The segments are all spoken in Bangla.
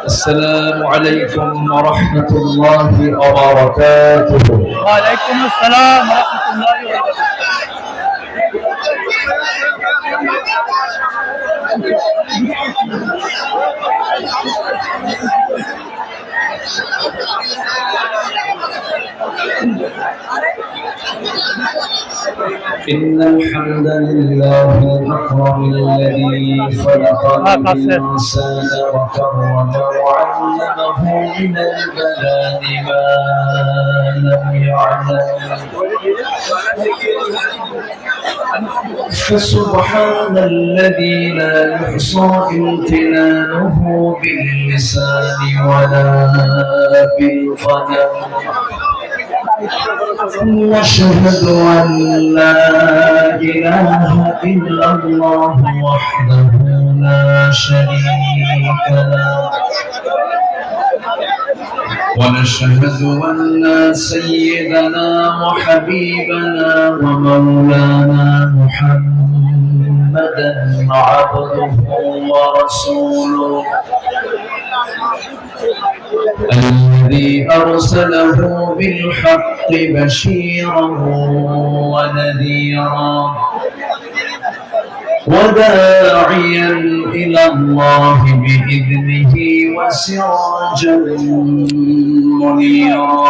السلام عليكم ورحمة الله وبركاته. وعليكم السلام ورحمة الله وبركاته. إن الحمد لله الأكرم الذي خلق الإنسان وكرمه وعلمه من البيان ما لم يعلم، فسبحان الذي لا يحصى امتنانه باللسان ولا بالقلم، واشهد ان لا اله الا الله وحده لا شريك له، ونشهد ان سيدنا وحبيبنا ومولانا محمدا عبده ورسوله الذي أرسله بالحق بشيرا ونذيرا وداعيا إلى الله بإذنه وسراجا منيرا،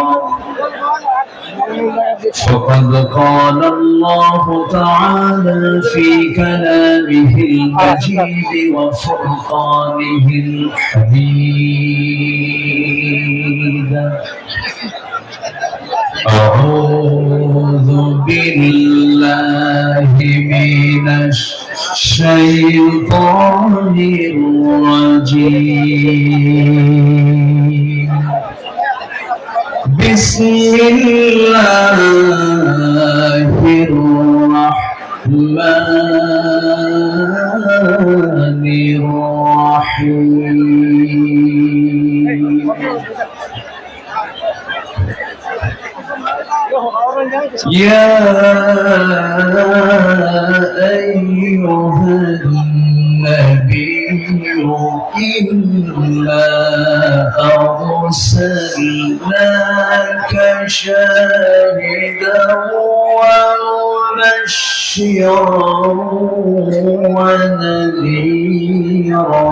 فقد قال الله تعالى في كلامه المجيد وفرقانه الحميد: أعوذ بالله من الشيطان الرجيم. بسم الله الرحمن الرحيم. يا أيها النبي إنا أرسلناك شاهدا ومبشرا ونذيرا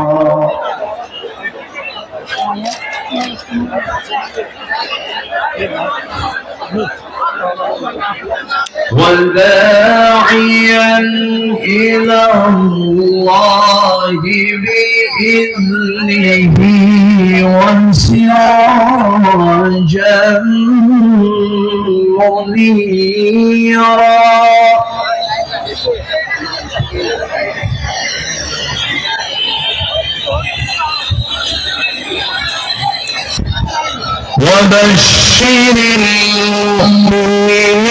وداعيا إلى الله بإذنه وسراجا منيرا. وبشر المؤمنين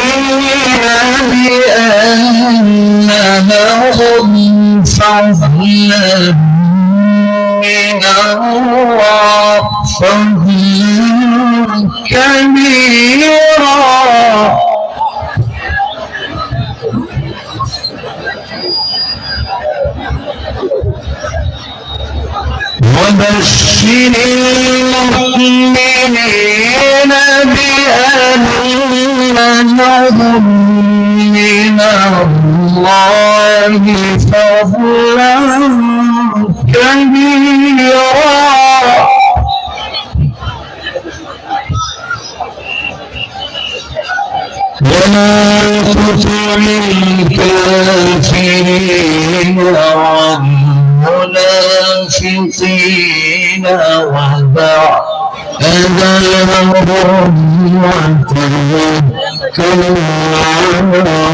بأن لهم فضلا من الله فضلا كبيرا. وبشر المؤمنين بأن لهم من الله فضلا كبيرا. ولا تطع الكافرين والمنافقين ودع أذلهم وتوكل على الله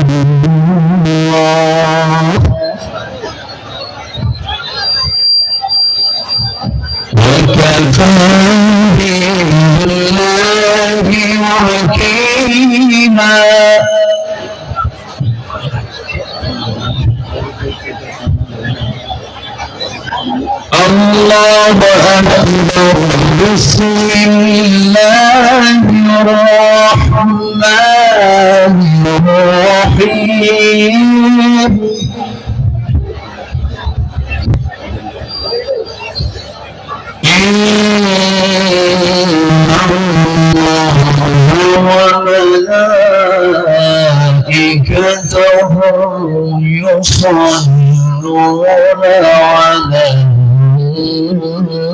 وكفى بالله وكيلا. الله أكبر. بسم الله الرحمن الرحيم. صلوا على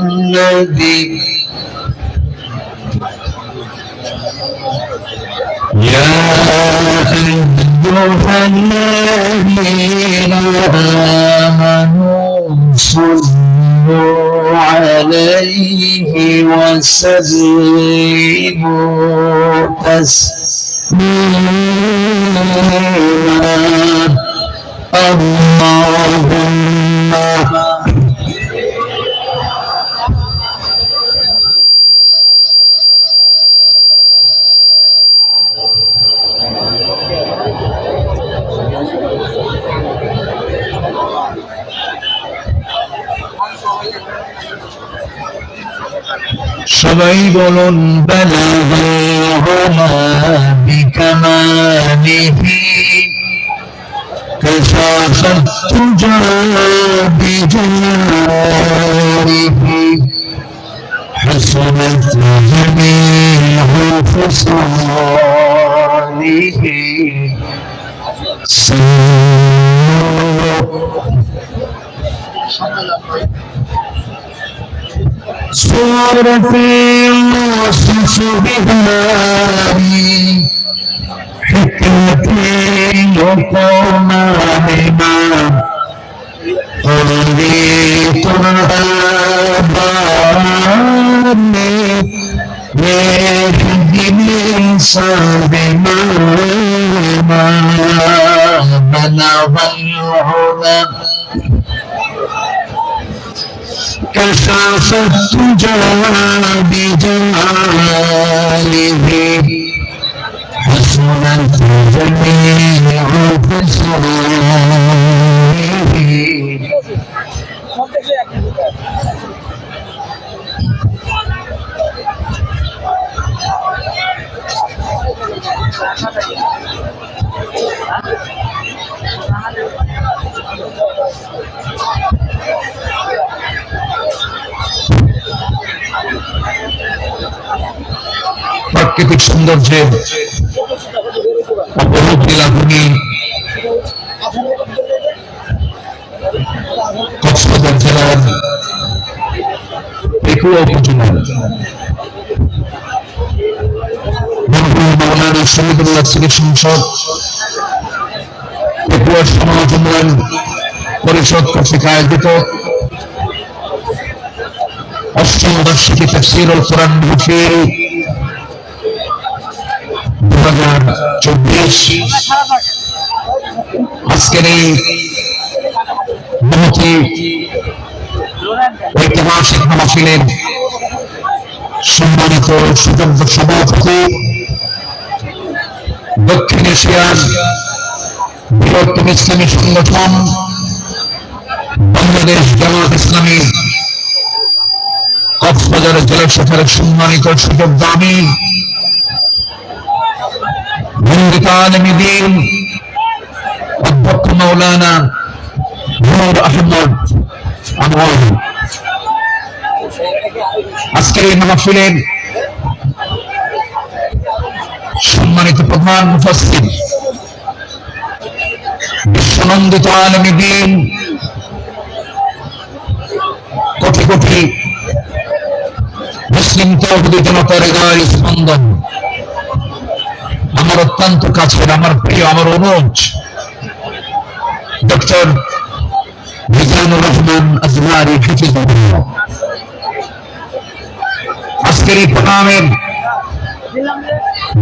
النبي يا أيها الذين آمنوا صلوا عليه وسلموا تسليما اللهم সবাই বলুন বালাগহুমা বিকামালিহি كشافت بجماله حسنت جميع خصاله صورة يوصف بها حكمتي وقومهما قضيت الأباني يهدني صادما بلغ العلا كشف الدجى بجماله حسنت جميع خصاله প্রাকৃতিক সৌন্দর্যের অপরূপ লীলাভূমি কক্সবাজার জেলার পেকুয়া উপজেলার মৌলানা শহীদুল্লাহ সিটি সংসদ পেকুয়া সমাজ উন্নয়ন পরিষদ কর্তৃক আয়োজিত অষ্টম বার্ষিকী তাফসীরুল কোরআন মাহফিল 2024 আজকের এই মহতি ঐতিহাসিক মাহফিলের সম্মানিত সুযোগ্য সভাপতি দক্ষিণ এশিয়ার বৃহত্তম ইসলামী সংগঠন বাংলাদেশ জামায়াত ইসলামী কক্সবাজার জেলা শাখার সম্মানিত সুযোগ্য আমির অধ্যক্ষ মাওলানা নূর আহমদ আনোয়ার আজকের এই মাহফিলের সম্মানিত প্রধান মুফাসসির বিশ্বনন্দিত আলেমে দ্বীন কোটি কোটি মুসলিম তৌহিদি জনতার হৃদয়ের স্পন্দন আমার অত্যন্ত কাছের আমার প্রিয় আমার অনুজ ডক্টর মিজানুর রহমান আজমারি হাফিজাহুল্লাহ আজকের এই প্রোগ্রামের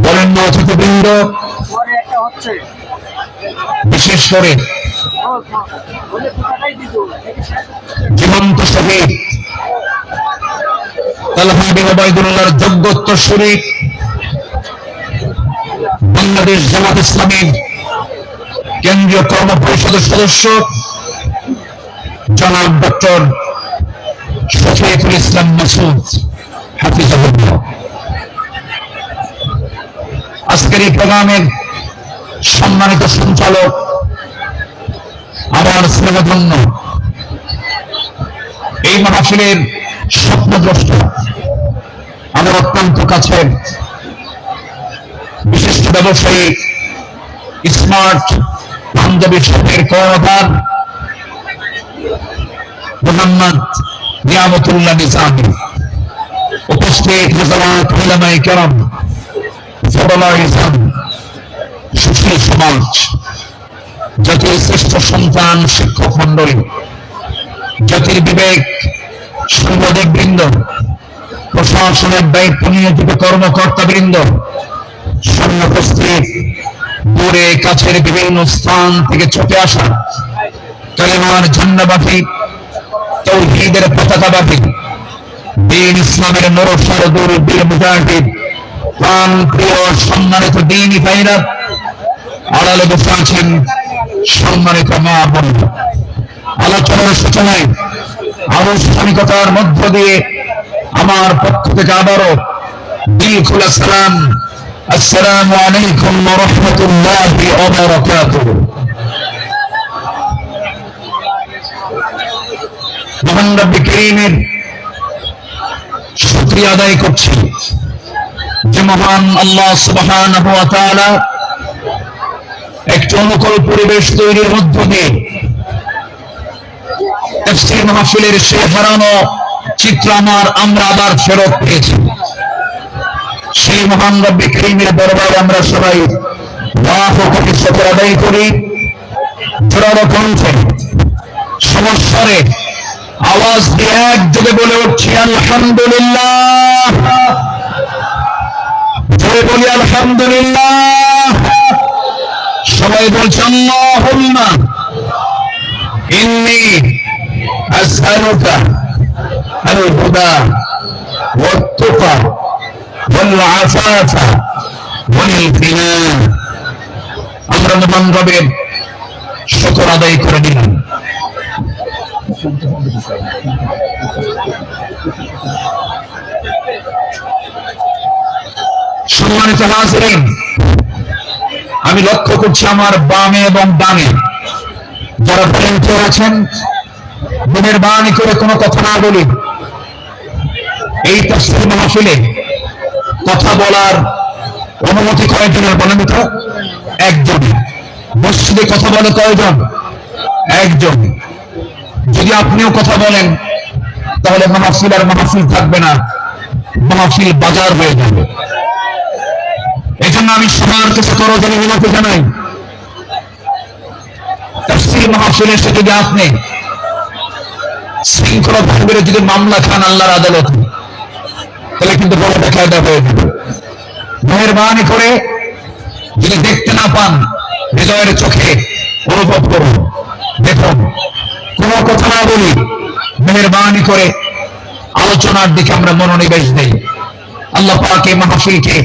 বরেণ্য অতিথিবৃন্দ বিশেষ করে জীবন্ত শহীদ তালহা বিন উবাইদুল্লাহর যোগ্য উত্তরসূরি বাংলাদেশ জামাত ইসলামীর কেন্দ্রীয় কর্ম পরিষদের সদস্য জনাব ডক্টর শফিকুল ইসলাম মাসুদ হাফিজাহুল্লাহ আজকের এই প্রোগ্রামের সম্মানিত সঞ্চালক আমার স্নেহধন্য এই মাহফিলের স্বপ্নদ্রষ্টা আমার অত্যন্ত কাছের বিশিষ্ট ব্যবসায়ী স্মার্ট পাঞ্জাবি শপের কর্ণধার মোহাম্মদ নিয়ামতুল্লাহ নিজামী, উপস্থিত হযরত উলামায়ে কেরাম, ফুকাহায়ে ইসলাম, সুশীল সমাজ, জাতির শ্রেষ্ঠ সন্তান, শিক্ষক মন্ডলী, জাতির বিবেক, সাংবাদিক বৃন্দ, প্রশাসনের দায়িত্ব নিয়োজিত কর্মকর্তা বৃন্দ, উপস্থিত দূরে কাছের বিভিন্ন স্থান থেকে ছুটে আসা কালেমার ঝান্ডাবাহী, তাওহীদের পতাকাবাহী, দ্বীন ইসলামের নরসারদুর বীর মুজাহিদ, প্রাণ প্রিয় সম্মানিত দ্বীনী ভাইরা, আড়ালে বসে আছেন সম্মানিত মা বোন। আলোচনার সূচনায় আনুষ্ঠানিকতার মধ্য দিয়ে আমার পক্ষ থেকে আবারও দিল খোলা সালাম, আসসালামু আলাইকুম ওয়া রাহমাতুল্লাহি ওয়া বারাকাতুহু। মহান রব্বুল কারীমের শুকরিয়া আদায় করছি যে মহান আল্লাহ সুবহানাহু ওয়া তাআলা একটি অনুকূল পরিবেশ তৈরির মধ্য দিয়ে তাফসীর মাহফিলের সেই হারানো চিত্র আমরা আবার ফেরত পেয়েছি। সেই মহান রব্বুল কারীমের দরবারে আমরা সবাই লাখ কোটি শুকর আদায় করি। জোরালো কণ্ঠে সমস্বরে আওয়াজ দিয়ে একযোগে বলে উঠছি আলহামদুলিল্লাহ, জোরে বলি আলহামদুলিল্লাহ। সবাই বলছে আল্লাহুম্মা ইন্নী আসআলুকা আল হুদা ওয়াত তুকা ওয়াল আফাফা ওয়াল গিনা। আমরা মহান রবের শুকর আদায় করে দিলাম। সম্মানিত হাজিরিন, আমি লক্ষ্য করছি আমার বামে এবং ডানে যারা ভলেন্টিয়ার আছেন, মেহেরবানি করে কোনো কথা না বলি। এই তাফসীর মাহফিলে কথা বলার অনুমতি কয়জনের বলেন তো? একজন। মসজিদে কথা বলে কয়জন? একজন। যদি আপনিও কথা বলেন তাহলে মাহফিল আর মাহফিল থাকবে না, মাহফিল বাজার হয়ে যাবে। এই জন্য আমি সবার কাছে করজোড়ে বিনতি জানাই, তাফসীর মাহফিলে এসে যদি আপনি শৃঙ্খলা ভঙ্গের যদি মামলা খান আল্লাহর আদালতে, তাহলে কিন্তু বড় বেকায়দা হয়ে যাবে। মেহেরবানি করে যদি দেখতে না পান, হৃদয়ের চোখে অনুভব করুন, দেখুন, কোনো কথা না বলি, মেহেরবানি করে আলোচনার দিকে আমরা মনোনিবেশ দেই। আল্লাহ পাক এই মাহফিলকে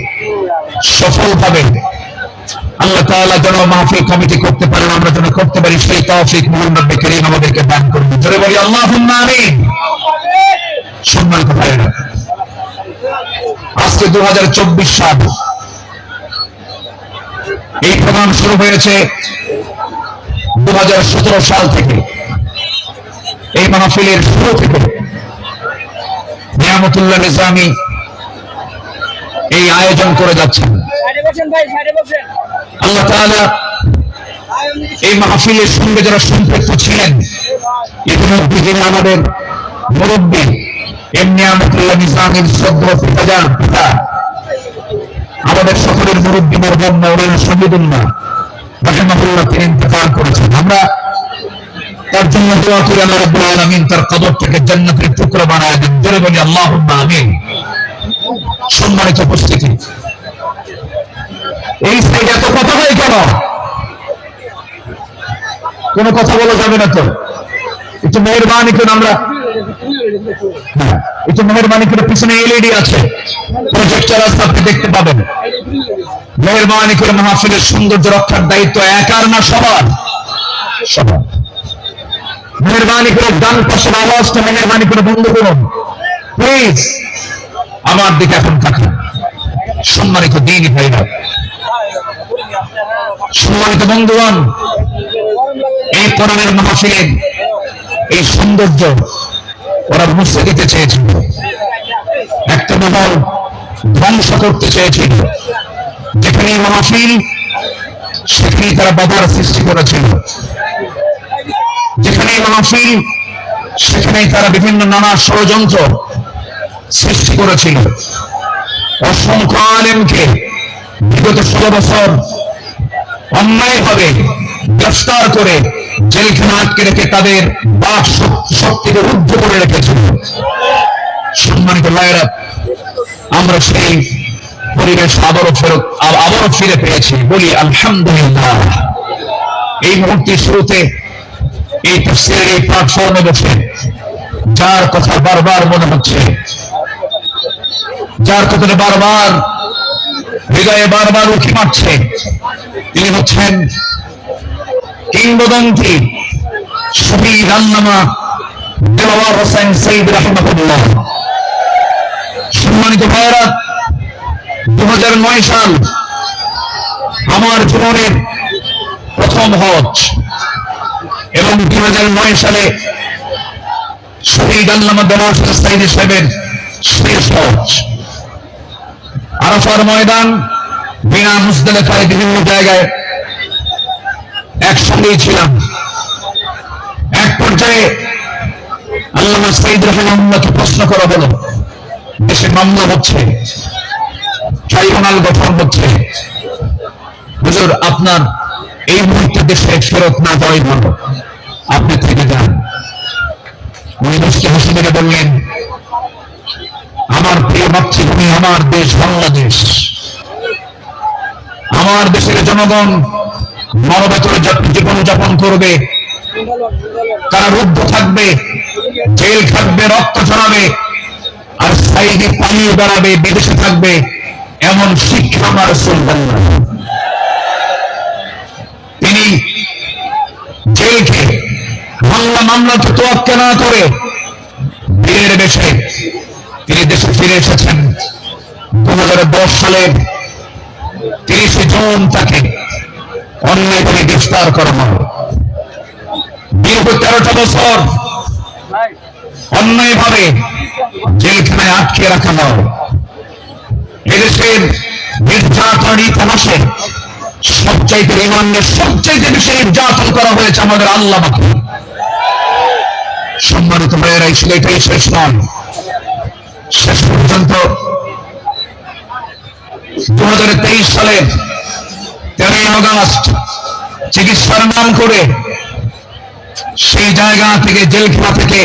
সফলভাবে আল্লাহ তাআলা যেন মাহফিল কমিটি করতে পারেন, আমরা যেন করতে পারি, সেই তৌফিক মহান রব্বুল কারীম আমাদেরকে দান করুন। জোরে বলি আল্লাহুম্মা আমিন। সম্মানিত ভাইরা, আজকে 2024 সাল, এই প্রোগ্রাম শুরু হয়েছে 2017 সাল থেকে। এই মাহফিলের শুরু থেকে নিয়ামতুল্লাহ নিজামী এই আয়োজন করে যাচ্ছেন। আল্লাহ তাআলা এই মাহফিলের সঙ্গে যারা সম্পৃক্ত ছিলেন, ইতিমধ্যে যিনি আমাদের মুরব্বী এম নিয়ামতুল্লাহ নিজামীর শ্রদ্ধেয় পিতা, আমাদের সকলের মুরব্বী মরহুম মাওলানা শহীদুল্লাহ রাহিমাহুল্লাহ, তিনি ইন্তেকাল করেছেন। আমরা তার জন্য দোয়া করি আল্লাহ রাব্বুল আলামিন তার কবরটাকে জান্নাতের টুকরা বানায় দেন। জোরে বলি আল্লাহুম্মা আমিন। সম্মানিত উপস্থিতি, এই সাইডে এত কথা হয় কেন? কোনো কথা বলা যাবে না তো? একটু মেহেরবানি করে আমরা একটু মেহেরবানি করে, পিছনে এলইডি আছে, প্রজেক্টর আছে, আপনি দেখতে পাবেন। মেহেরবানি করে মাহফিলের সৌন্দর্য রক্ষার দায়িত্ব একার না, সবার। সবার মেহেরবানি করে ডান পাশের আওয়াজটা মেহেরবানি করে বন্ধ করুন প্লিজ। আমার দিকে এখন তাকান। সম্মানিত দ্বীনী ভাইরা, সম্মানিত বন্ধুগণ, এই কোরআনের মাহফিলের এই সৌন্দর্য ওরা মুছে দিতে চেয়েছিল, একটা মহল ধ্বংস করতে চেয়েছিল। যেখানে মাহফিল, সেখানেই তারা বাধার সৃষ্টি করেছিল। যেখানে মাহফিল, সেখানেই তারা বিভিন্ন নানা ষড়যন্ত্র সৃষ্টি করেছিল। অসংখ্য আলেমকে বিগত 16 বছর অন্যায়ভাবে গ্রেফতার করে জেলখানা আটকে রেখে তাদের বাক শক্তিকে রুদ্ধ করে রেখেছিল। সম্মানিত ভাইয়েরা, আমরা সেই পরিবেশ আবারও ফিরে পেয়েছি, বলি আলহামদুলিল্লাহ। এই মুহূর্তে শুরুতে এই তাফসীরের এই প্ল্যাটফর্মে বসে যার কথা বারবার মনে হচ্ছে, যার কথা বারবার হৃদয়ে বারবার উঁকি মারছে, তিনি হচ্ছেন কিংবদন্তি শহীদ আল্লামা দেলোয়ার হোসেন সঈদ রাহিমাহুল্লাহ। সম্মানিত ভাইয়েরা, 2009 সাল আমার জীবনের প্রথম হজ এবং 2009 সালে শহীদ আল্লামা দেলোয়ার হোসেন সঈদ সাহেবের শেষ হজ। আরাফার ময়দান, বিনা মুজদালিফায় বিভিন্ন জায়গায় একসঙ্গেই ছিলাম। এক পর্যায়ে আল্লামা সঈদ রাহিমাহুল্লাহকে প্রশ্ন করা হলো, দেশে মামলা হচ্ছে, ট্রাইব্যুনাল গঠন হচ্ছে, হুজুর আপনার এই মুহূর্তে দেশে ফেরত না যাওয়াই ভালো, আপনি থেকে যান। উনি মুসকে হাসি মেরে বললেন, আমার প্রিয় মাতৃভূমি, আমার দেশ বাংলাদেশ, আমার দেশের জনগণ মানবেতর জীবনযাপন করবে, তারা রুদ্ধ থাকবে, জেল থাকবে, রক্ত ঝরাবে, আর সাইডে পালিয়ে বেড়াবে, বিদেশে থাকবে, এমন শিক্ষা আমার রাসূল দেন না। তিনি জেলকে মামলাকে তোয়াক্কা না করে বীরের বেশে তিনি দেশে ফিরে এসেছেন। 2010 সালের 30 জুন তাকে অন্যায়ভাবে গ্রেফতার করা হয়। দীর্ঘ 13টা বছর অন্যায়ভাবে জেলখানায় আটকে রাখা হয়। এদেশের নির্যাতন ইতিহাসে সবচাইতে রিমান্ডের সবচাইতে বেশি নির্যাতন করা হয়েছে আমাদের আল্লামাকে। সম্মানিত ভাইয়েরা, এটাই শেষ নয়। শেষ পর্যন্ত 2023 সালের 13 আগস্ট চিকিৎসার নাম করে সেই জায়গা থেকে, জেলখানা থেকে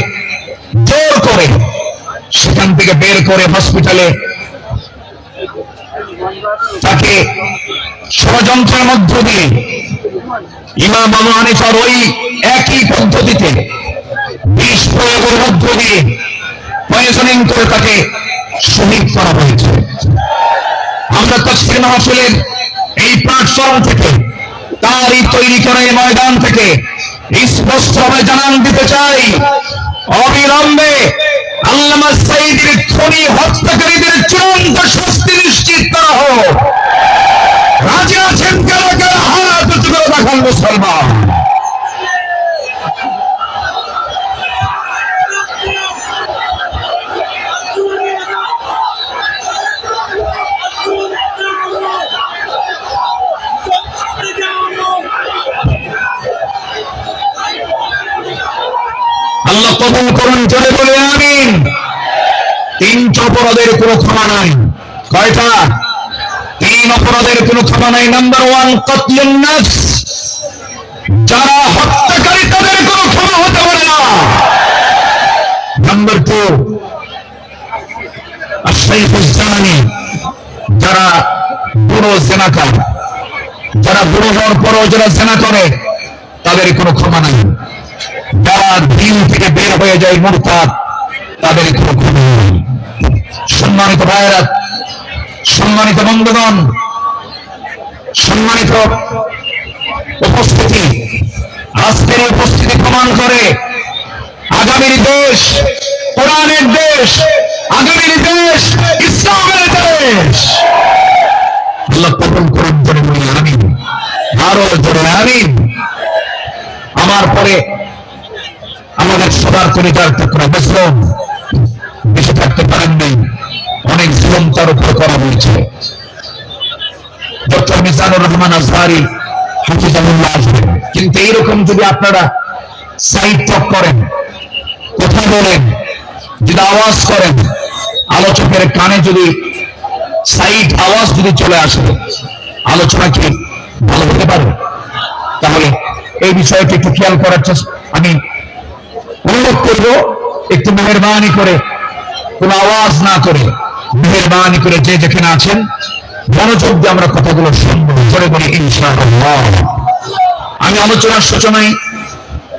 জোর করে সেখান থেকে বের করে হসপিটালে তাকে ষড়যন্ত্রের মধ্য দিয়ে ইমাম আবু হানিফার ওই একই পদ্ধতিতে বিষ প্রয়োগের মধ্য দিয়ে পয়জনিং করে তাকে শহীদ করা হয়েছে। আমরা তাফসীর মাহফিলের এই প্ল্যাটফর্ম থেকে, তারই তৈরি করা এই ময়দান থেকে স্পষ্টভাবে জানান দিতে চাই, অবিলম্বে আল্লামা সাঈদীর খুনি হত্যাকারীদের চূড়ান্ত শাস্তি নিশ্চিত করা হোক। রাজি আছেন কারা কারা? হাত উঁচু করে দেখান মুসলমান। আল্লাহ কবুল করুন, চলে বলে আমিন। 3 অপরাধের কোনো ক্ষমা নাই। কয়টা? 3 অপরাধের কোনো ক্ষমা নাই। নাম্বার 1, কতলুন নফস, যারা হত্যাকারী তাদের কোনো ক্ষমা হতে পারে না। নাম্বার 2, আশ-শাইখুজ জানি, যারা বুড়ো জেনাকার, যারা বুড়ো হওয়ার পরও যারা জেনা করে তাদের কোনো ক্ষমা নাই। যারা দিন থেকে বের হয়ে যায় মুরতাদ, তাদের কোনো ক্ষমা নেই। সম্মানিত ভাইয়েরা, সম্মানিত বন্ধুগণ, সম্মানিত উপস্থিতি, আজকের উপস্থিতি প্রমাণ করে আগামীর দেশ কোরআনের দেশ, আগামীর দেশ ইসলামের দেশ। আল্লাহ কবুল করুন, জোরে বলি আমিন। আরো জোরে আমিন। আমার পরে আমাদের সবার পরিবার টুকরা মুসলিম বেঁচে থাকতে পারেননি, অনেক জুলুম তার উপর করা হয়েছে। ডক্টর মিজানুর রহমান আজহারি হাফিজাহুল্লাহ আসবেন, কিন্তু এইরকম যদি আপনারা সাইড টক করেন, বলেন, যদি আওয়াজ করেন, আলোচকের কানে যদি সাইড আওয়াজ যদি চলে আসে, আলোচনা কি ভালো হতে পারে? তাহলে এই বিষয়টি একটু খেয়াল করার চেষ্টা আমি অনুরোধ করব, একটু মেহেরবানি করে, কোন আওয়াজ না করে, মেহেরবানি করে যে যেখানে আছেন মনোযোগ দিয়ে আমরা কথাগুলো শুনবো, জোরে বলি ইনশাআল্লাহ। আমি আলোচনার সূচনায়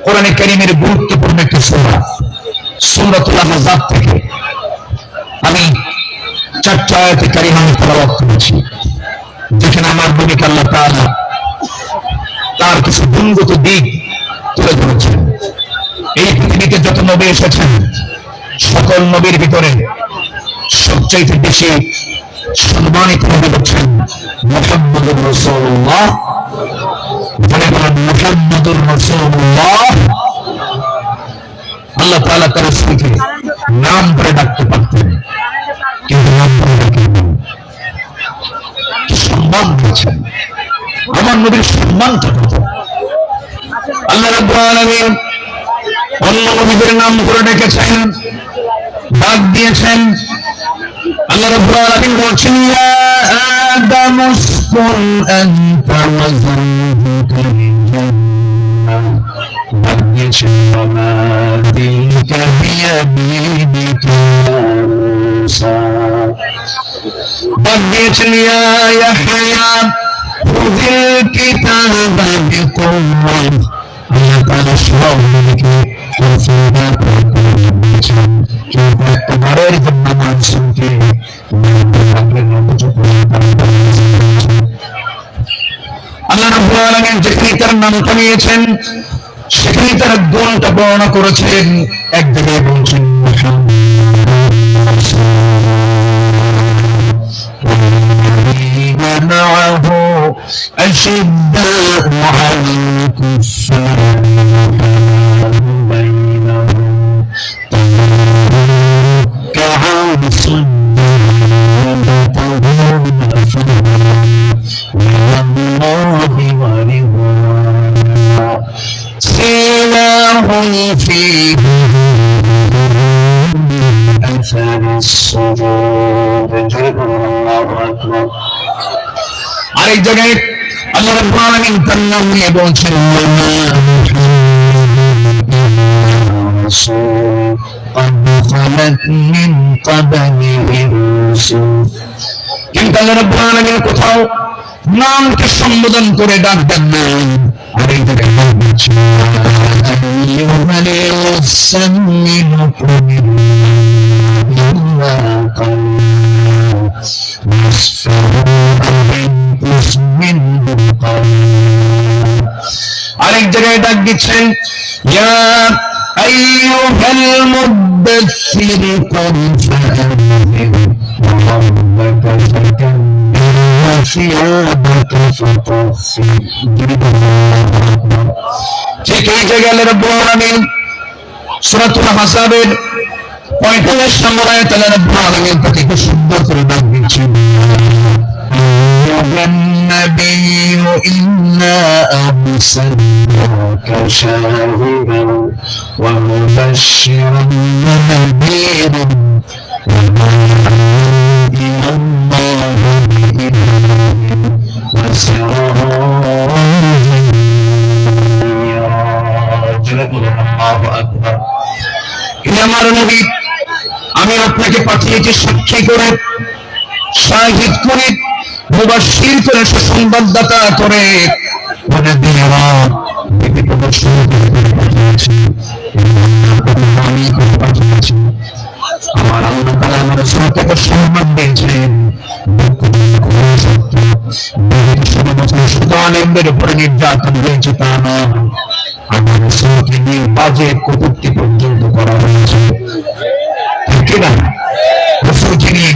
কোরআনে কারীমের গুরুত্বপূর্ণ একটি সূরা সূরাতুল আহজাব থেকে আমি 4টি আয়াতে কারিমা তেলাওয়াত করেছি, যেখানে আমার নবীকে আল্লাহ তাআলা তার কিছু গুণগত দিক তুলে ধরেছেন। এই পৃথিবীতে যত নবী এসেছেন, সকল নবীর ভিতরে সবচাইতে বেশি সম্মানিত নবী হচ্ছেন মুহাম্মদুর রাসূলুল্লাহ। বলে বলেন মুহাম্মদুর রাসূলুল্লাহ। আল্লাহ তাআলা তার রাসূলকে নাম ধরে ডাকতে পারতেন, কিন্তু নাম ধরে ডাকেননি। সম্মান দিয়েছেন, আমার নবীর সম্মানটা কত। আল্লাহ রাব্বুল আলামিন অন্য নবীদের নাম ধরে ডেকেছেন, ডাক দিয়েছেন। আল্লাহ রাব্বুল আলামিন বলছেন, ইয়া আদম উসকুন আনতা ওয়া যাওজুকা আল-জান্নাহ। ডাক দিয়েছেন, ওয়া মা তিলকা বিয়ামিনিকা ইয়া মূসা। ডাক দিয়েছেন, ইয়া ইয়াহইয়া খুযিল কিতাবা বিকুওয়া। আল্লাহ তাআলা সব নবীকে হাফেজা করেছেন, কিন্তু একবারের জন্য মানুষকে আল্লাহ রাব্বুল আলামিন যেখানে তার নামটা নিয়েছেন, সেখানে তার গুণটা বর্ণনা করেছেন। এক জায়গায় বলছেন معه أشداء على الكفار بينهم كعاب صدهم من الله ورضوانا سيماهم في أثر السجود. الله أكبر. আরেক জায়গায় আল্লাহ রাব্বুল আলামিন তার নাম নিয়ে বলছেন, কিন্তু আল্লাহ রাব্বুল আলামিন কোথাও নামকে সম্বোধন করে ডাক দেন না। আরেক জায়গায় বলছেন, আরেক জায়গায় ডাক দিচ্ছেন, ইয়া আইয়ুহাল মুদ্দাসসির কুম ফাআনজির রাব্বাকা ফাকাব্বির ওয়া সিয়াবাকা ফাতাহহির। ঠিক এই জায়গায় আল্লাহ রাব্বুল আলামিন সূরাতুল আহজাবের 45 নম্বর আয়াতে আল্লাহ রাব্বুল আলামিন তাকে খুব সুন্দর করে ডাক দিচ্ছেন, النبي إنا أرسلناك شاهدا ومبشرا ونذيرا وداعيا إلى الله بإذنه وسراجا منيرا. الله أكبر. হে আমার নবী, আমি আপনাকে পাঠিয়েছি সাক্ষী করে, শাহিদ করে, মুবাশশির করে, সুসংবাদদাতা করে, ওয়ানাযীরা বিপদ প্রদর্শন করে পাঠিয়েছি। আমি করে পাঠিয়েছি। আমার আল্লাহ তাআলা আমার রাসূলকে সম্মান দিয়েছেন। শুধু আলেমদের উপরে নির্যাতন হয়েছে তা নয়, আমার রাসূলকে নিয়ে বাজে কটূক্তি পর্যন্ত করা হয়েছে। ঠিক না? রাসূলকে নিয়ে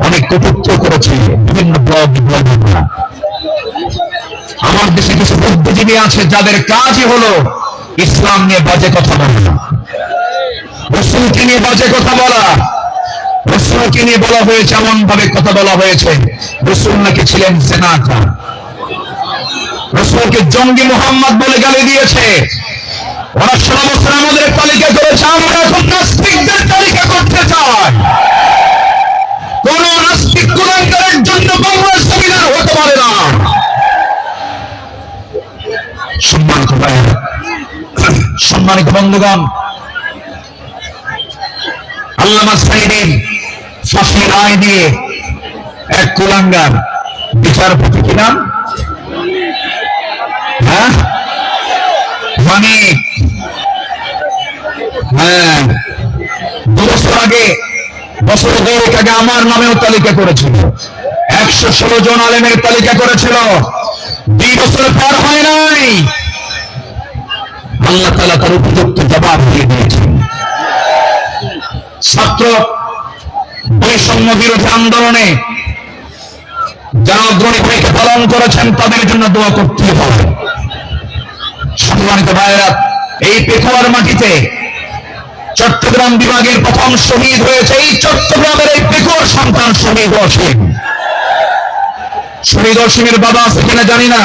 অনেক কটূক্তি করেছে বিভিন্ন ব্লগ। আমার দেশে কিছু বুদ্ধিজীবী আছে যাদের কাজই হলো ইসলাম নিয়ে বাজে কথা বলা, রাসূলকে নিয়ে বাজে কথা বলা। রাসূলকে নিয়ে বলা হয়েছে, এমন ভাবে কথা বলা হয়েছে রাসূল নাকি ছিলেন জিনাকার, রাসূলকে জঙ্গি মুহাম্মদ বলে গালি দিয়েছে। ওরা 16 বছর আমাদের তালিকা করেছে, আমরা এখন সম্মানিত বন্ধুগণ, আল্লামা সাঈদীর ফাঁসির রায় দিয়ে এক কুলাঙ্গার বিচারপতি, কি নাম? হ্যাঁ, মানিক। হ্যাঁ, 2 বছর আগে, বছর 2 আগে আমার নামেও তালিকা করেছিল, 116 জন আলেমের তালিকা করেছিল। 2 বছর পার হয় নাই, আল্লাহ তাআলা তার উপযুক্ত জবাব দিয়ে দিয়েছেন। ছাত্র বৈষম্য বিরোধী আন্দোলনে যারা অগ্রণী ভূমিকা পালন করেছেন তাদের জন্য দোয়া করতে হবে। সম্মানিত ভাইয়েরা, এই পেকুয়ার মাটিতে চট্টগ্রাম বিভাগের প্রথম শহীদ হয়েছে এই চট্টগ্রামের এই পেকুয়ার সন্তান শহীদ অসীম। শহীদ অসীমের বাবা আছে কিনা জানি না,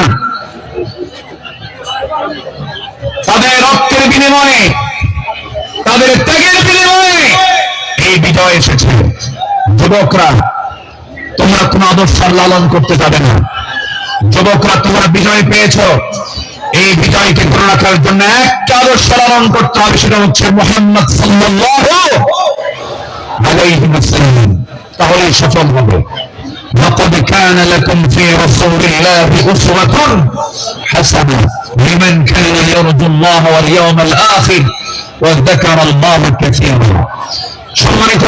তাদের রক্তের বিনিময়ে, তাদের ত্যাগের বিনিময়ে এই বিজয় এসেছে। যুবকরা, তোমরা কোন আদর্শ লালন করতে যাবে না। যুবকরা, তোমরা বিজয় পেয়েছ, এই বিজয়কে ধরে রাখার জন্য একটা আদর্শ লালন করতে হবে, সেটা হচ্ছে মুহাম্মদ সাল্লাল্লাহু আলাইহি ওয়াসাল্লাম। তাহলেই সফল হবে। لقد كان لكم في رسول الله أسوة حسنة لمن كان يرجو الله واليوم الآخر وذكر الله كثيرا। সম্মানিত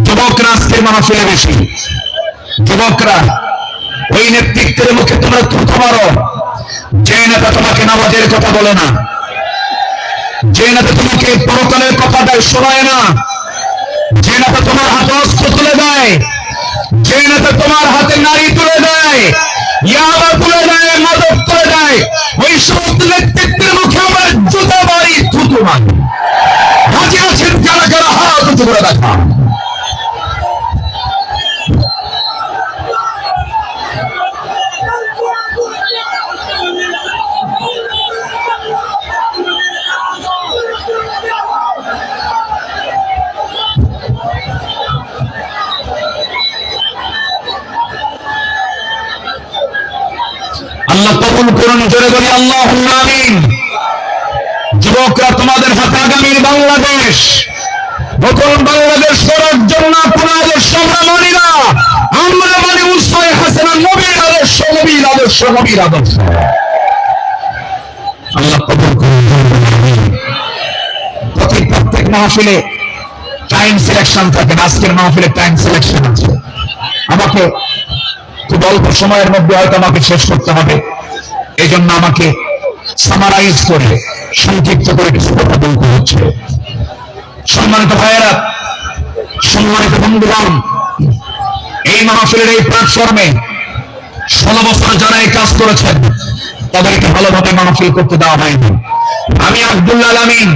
যুবকরা, আজকের মাহফিলে বেশি যুবকরা, ওই নেতৃত্বের মুখে তোমরা থুথু মারো যে নেতা তোমাকে নামাজের কথা বলে না, যে নেতা তোমাকে পরকালের কথা শোনায় না, যে নেতা তোমার হাতে অস্ত্র তুলে দেয়, যে নেতা তোমার হাতে নারী তুলে দেয়, ইয়াবা তুলে দেয়, মাদক তুলে দেয়, ওই সমস্ত নেতৃত্বের মুখে আমরা জুতা মারি, থুতু মারি। হাজির আছেন কারা কারা? হাত উঁচু করে দেখা। আল্লাহ কবুল করুন, জোরে বলি আল্লাহুম্মা আমিন। যুবকরা, তোমাদের হাতে আগামীর বাংলাদেশ, নতুন বাংলাদেশ করার জন্য কোন আদর্শ আমরা মানি না, আমরা মানি উসওয়ায়ে হাসানাহ, নবীর আদর্শ, নবীর আদর্শ, নবীর আদর্শ। আল্লাহ কবুল করুন, জোরে বলি আমিন। প্রত্যেক মাহফিলে টাইম সিলেকশন থাকে, আজকের মাহফিলে টাইম সিলেকশন আছে। আমাকে খুব অল্প সময়ের মধ্যে হয়তো আমাকে শেষ করতে হবে, এই জন্য আমাকে সামারাইজ করে, সংক্ষিপ্ত করে কিছু কথা বলতে হচ্ছে। সম্মানিত ভাইয়েরা, সম্মানিত বন্ধুগণ, এই মাহফিলের এই প্ল্যাটফর্মে 16 বছর যারা এই কাজ করেছেন তাদেরকে ভালোভাবে মাহফিল করতে দেওয়া হয়নি। আমি আব্দুল্লাহ আল আমিন,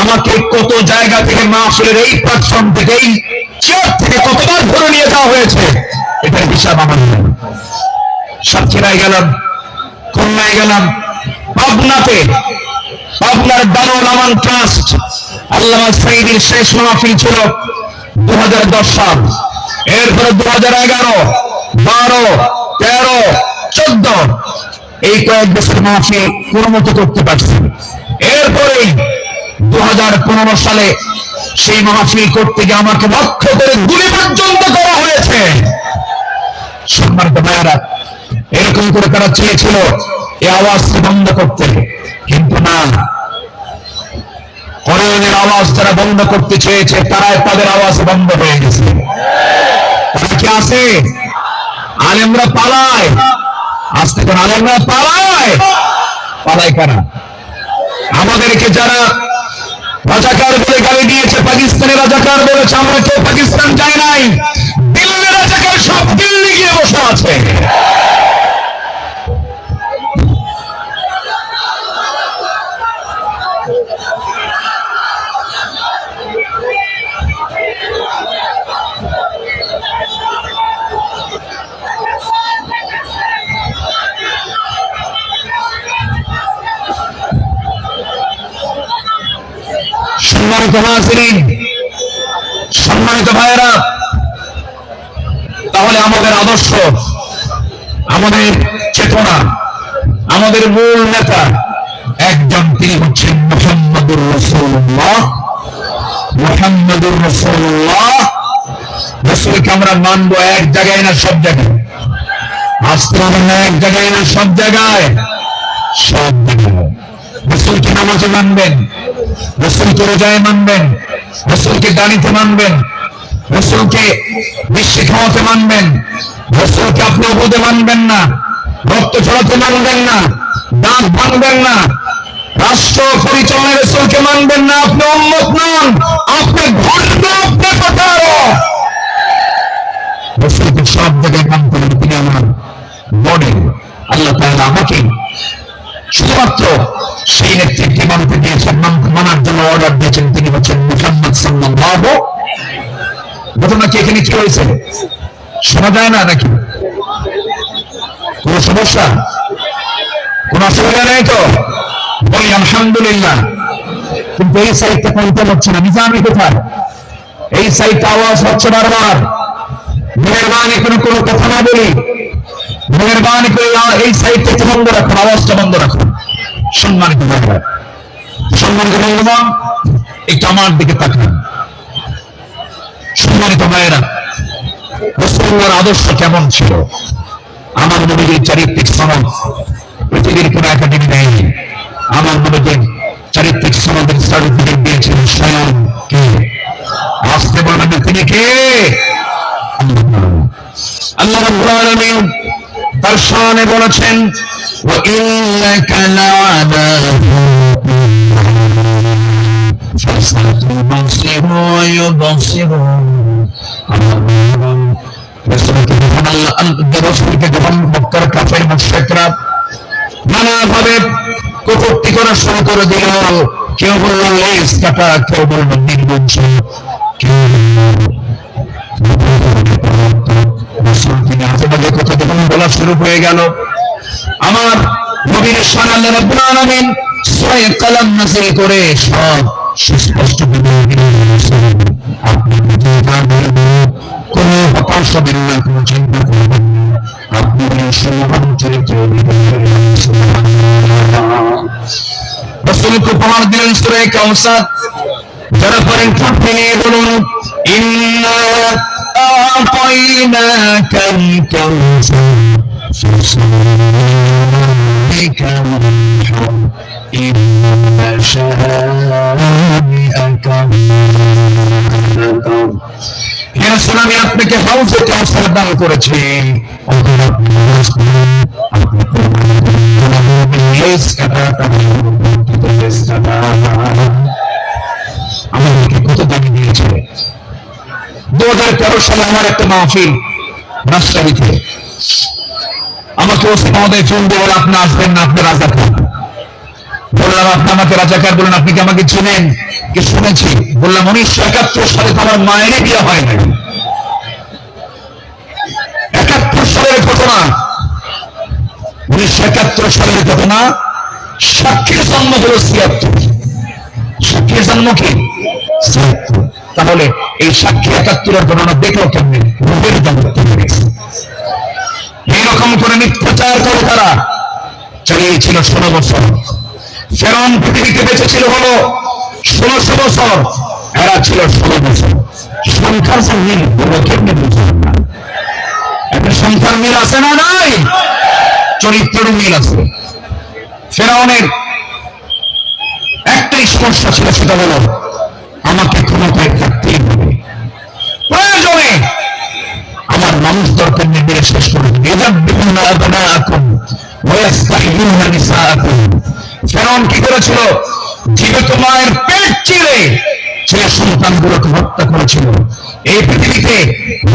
আমাকে কত জায়গা থেকে মাহফিলের এই প্ল্যাটফর্ম থেকে, এই চেয়ার থেকে কতবার ধরে নিয়ে যাওয়া হয়েছে, এটার হিসাব আমার নেই। সাতক্ষীরায় গেলাম, খুলনায় গেলাম, পাবনাতে, পাবনার দারুল আমান ট্রাস্ট আল্লামা সাঈদীর শেষ মাহফিল ছিল 2010 সাল। এরপরে 2011, 12, 13, 14 এই কয়েক বছর মাহফিল কোনো মতো করতে পারছি। এরপরেই 2015 সালে সেই মাহফিল করতে গিয়ে আমাকে লক্ষ্য করে গুলি পর্যন্ত করা হয়েছে। সম্মানিত ভাইয়েরা, এরকম করে তারা চেয়েছিল এই আওয়াজকে বন্ধ করতে, কিন্তু না, কোরআনের আওয়াজ যারা বন্ধ করতে চেয়েছে তারাই তাদের আওয়াজ বন্ধ হয়ে গেছে। তারা কি আছে? আলেমরা পালায়, আস্তে করে আলেমরা পালায়। পালায় কারা? আমাদেরকে যারা রাজাকার বলে গালি দিয়েছে, পাকিস্তানের রাজাকার বলেছে, আমরা কেউ পাকিস্তান যাই নাই, দিল্লির রাজাকার সব দিল্লি গিয়ে বসে আছে। সম্মানিত হাজিরিন, সম্মানিত ভাইয়েরা, তাহলে আমাদের আদর্শ, আমাদের চেতনা, আমাদের মূল নেতা একজন, তিনি হচ্ছেন মুহাম্মদুর রাসূলুল্লাহ। মুহাম্মদুর রাসূলুল্লাহ, রাসূলকে আমরা মানবো এক জায়গায় না সব জায়গায়। আসতে হবে না এক জায়গায় না সব জায়গায়, সব জায়গায়। রাসূলকে নামাজে মানবেন, রাসূলকে রোজায় মানবেন, রাসূলকে দানিতে মানবেন, রাসূলকে বিশ্বে খাওয়াতে মানবেন, রাসূলকে আপনি অবুদে মানবেন না, রক্ত ছড়াতে মানবেন না, দাঁত ভাঙবেন না, রাষ্ট্র পরিচালনায় রাসূলকে মানবেন না। আপনি উম্মত নন, আপনি ভণ্ড, আপনি প্রতারক। রাসূলকে সব জায়গায় মানতে হবে, তিনি আমার মডেল। আল্লাহ তাআলা আমাকে শুধুমাত্র সেই নেতৃত্বে মানতে দিয়েছেন, মানার জন্য অর্ডার দিয়েছেন, তিনি হচ্ছেন মুহাম্মদ সাল্লাল্লাহু। ঘটনা কি এখানে কি হয়েছে শোনা যায় না নাকি? কোন সমস্যা, কোন অসুবিধা নেই তো? বলি আলহামদুলিল্লাহ। কিন্তু এই সাইডটা কমতে হচ্ছে না, নিজামি কোথায়? এই সাইডটা আওয়াজ হচ্ছে বারবার। মেহরবানি করে কোনো কথা না বলি, মেহরবানি করে এই সাইডটা বন্ধ রাখুন, আওয়াজটা বন্ধ রাখুন। সম্মানিত ভাইরা, সম্মানিত বন্ধুগণ, একটু আমার দিকে তাকান। সম্মানিত ভাইরা, রাসূলুল্লাহর আদর্শ কেমন ছিল? আমার নবীর চারিত্রিক সনদ পৃথিবীর কোন একাডেমি নেই। আমার নবীর চারিত্রিক সনদের সার্টিফিকেট দিয়েছেন স্বয়ং কে? আসতে বলবেন তিনি কে? আল্লাহ রাব্বুল আলামিন তার শানে বলেছেন, ওয়া ইন্নাকা লা'আলা ফাসাতুবসিরু ওয়া ইউবসিরুন। রাসূলকে যখন মক্কার কাফের মুশরিকরা নানাভাবে কটূক্তি করা শুরু করে দিল, কেউ বলল লেজ কাটা, কেউ বলল নির্বংশ, কেউ আজেবাজে কথা যখন বলা শুরু হয়ে গেল, আমার নবীর শান আল্লাহ রাব্বুল আলামিন সূরা কালাম নাযিল করে সব সুস্পষ্ট করে দিলেন। আপনি কোন হতাশ হবেন না, কোন চিন্তা করবেন না, আপনি সুমহান চরিত্র রাসূলকে উপহার দিলেন সূরা কাউসার। যারা পারেন ঠোঁটে নিয়ে বলুন, ইন্না আ'তাইনাকাল কাউসার ফাসআলিকা ওয়ানহার ইন্না শানিআকা হুয়াল। হে রাসূল, আমি আপনাকে হাউজে কাউসার দান করেছি। আমাদেরকে কত দামি দিয়েছে। 2013 সালে আমার একটা মাহফিল রাজশাহীতে, আমাকে ওসি মহোদয় ফোন দিয়ে বলে, আপনি আসবেন না, আপনি রাজাকার। বললাম, আপনি আমাকে রাজাকার বলেন, আপনি কি আমাকে চিনেন? কি শুনেছি? বললাম, 1971 সালে তো আমার মায়েরই বিয়ে হয় নাই। 71 সালের ঘটনা, 1971 সালের ঘটনা। সাক্ষীর জন্ম হল 76, সাক্ষীর জন্ম কি 76? তাহলে এই সাক্ষী 71-এর ঘটনা দেখলো কেমনি? রূপের জগৎ থেকে গেছে। এইরকম করে মিথ্যাচার করে তারা চালিয়েছিল 16 বছর। ফেরাউন পৃথিবীতে বেঁচে ছিল হলো 1600 বছর, এরা ছিল 16 বছর। সংখ্যার যে মিল বলবো কেমনি বুঝলাম না। একটা সংখ্যার মিল আছে না নাই? চরিত্রেরও মিল আছে। ফেরাউনের একটাই সমস্যা ছিল, সেটা হলো আমাকে ক্ষমতায় থাকতেই হবে, প্রয়োজনে আমার মানুষ দরকার নিয়ে মেরে শেষ করে দিবে। ফেরাউন কি করেছিল? জীবিত মায়ের পেট চিরে ছেলে সন্তানগুলোকে হত্যা করেছিল। এই পৃথিবীতে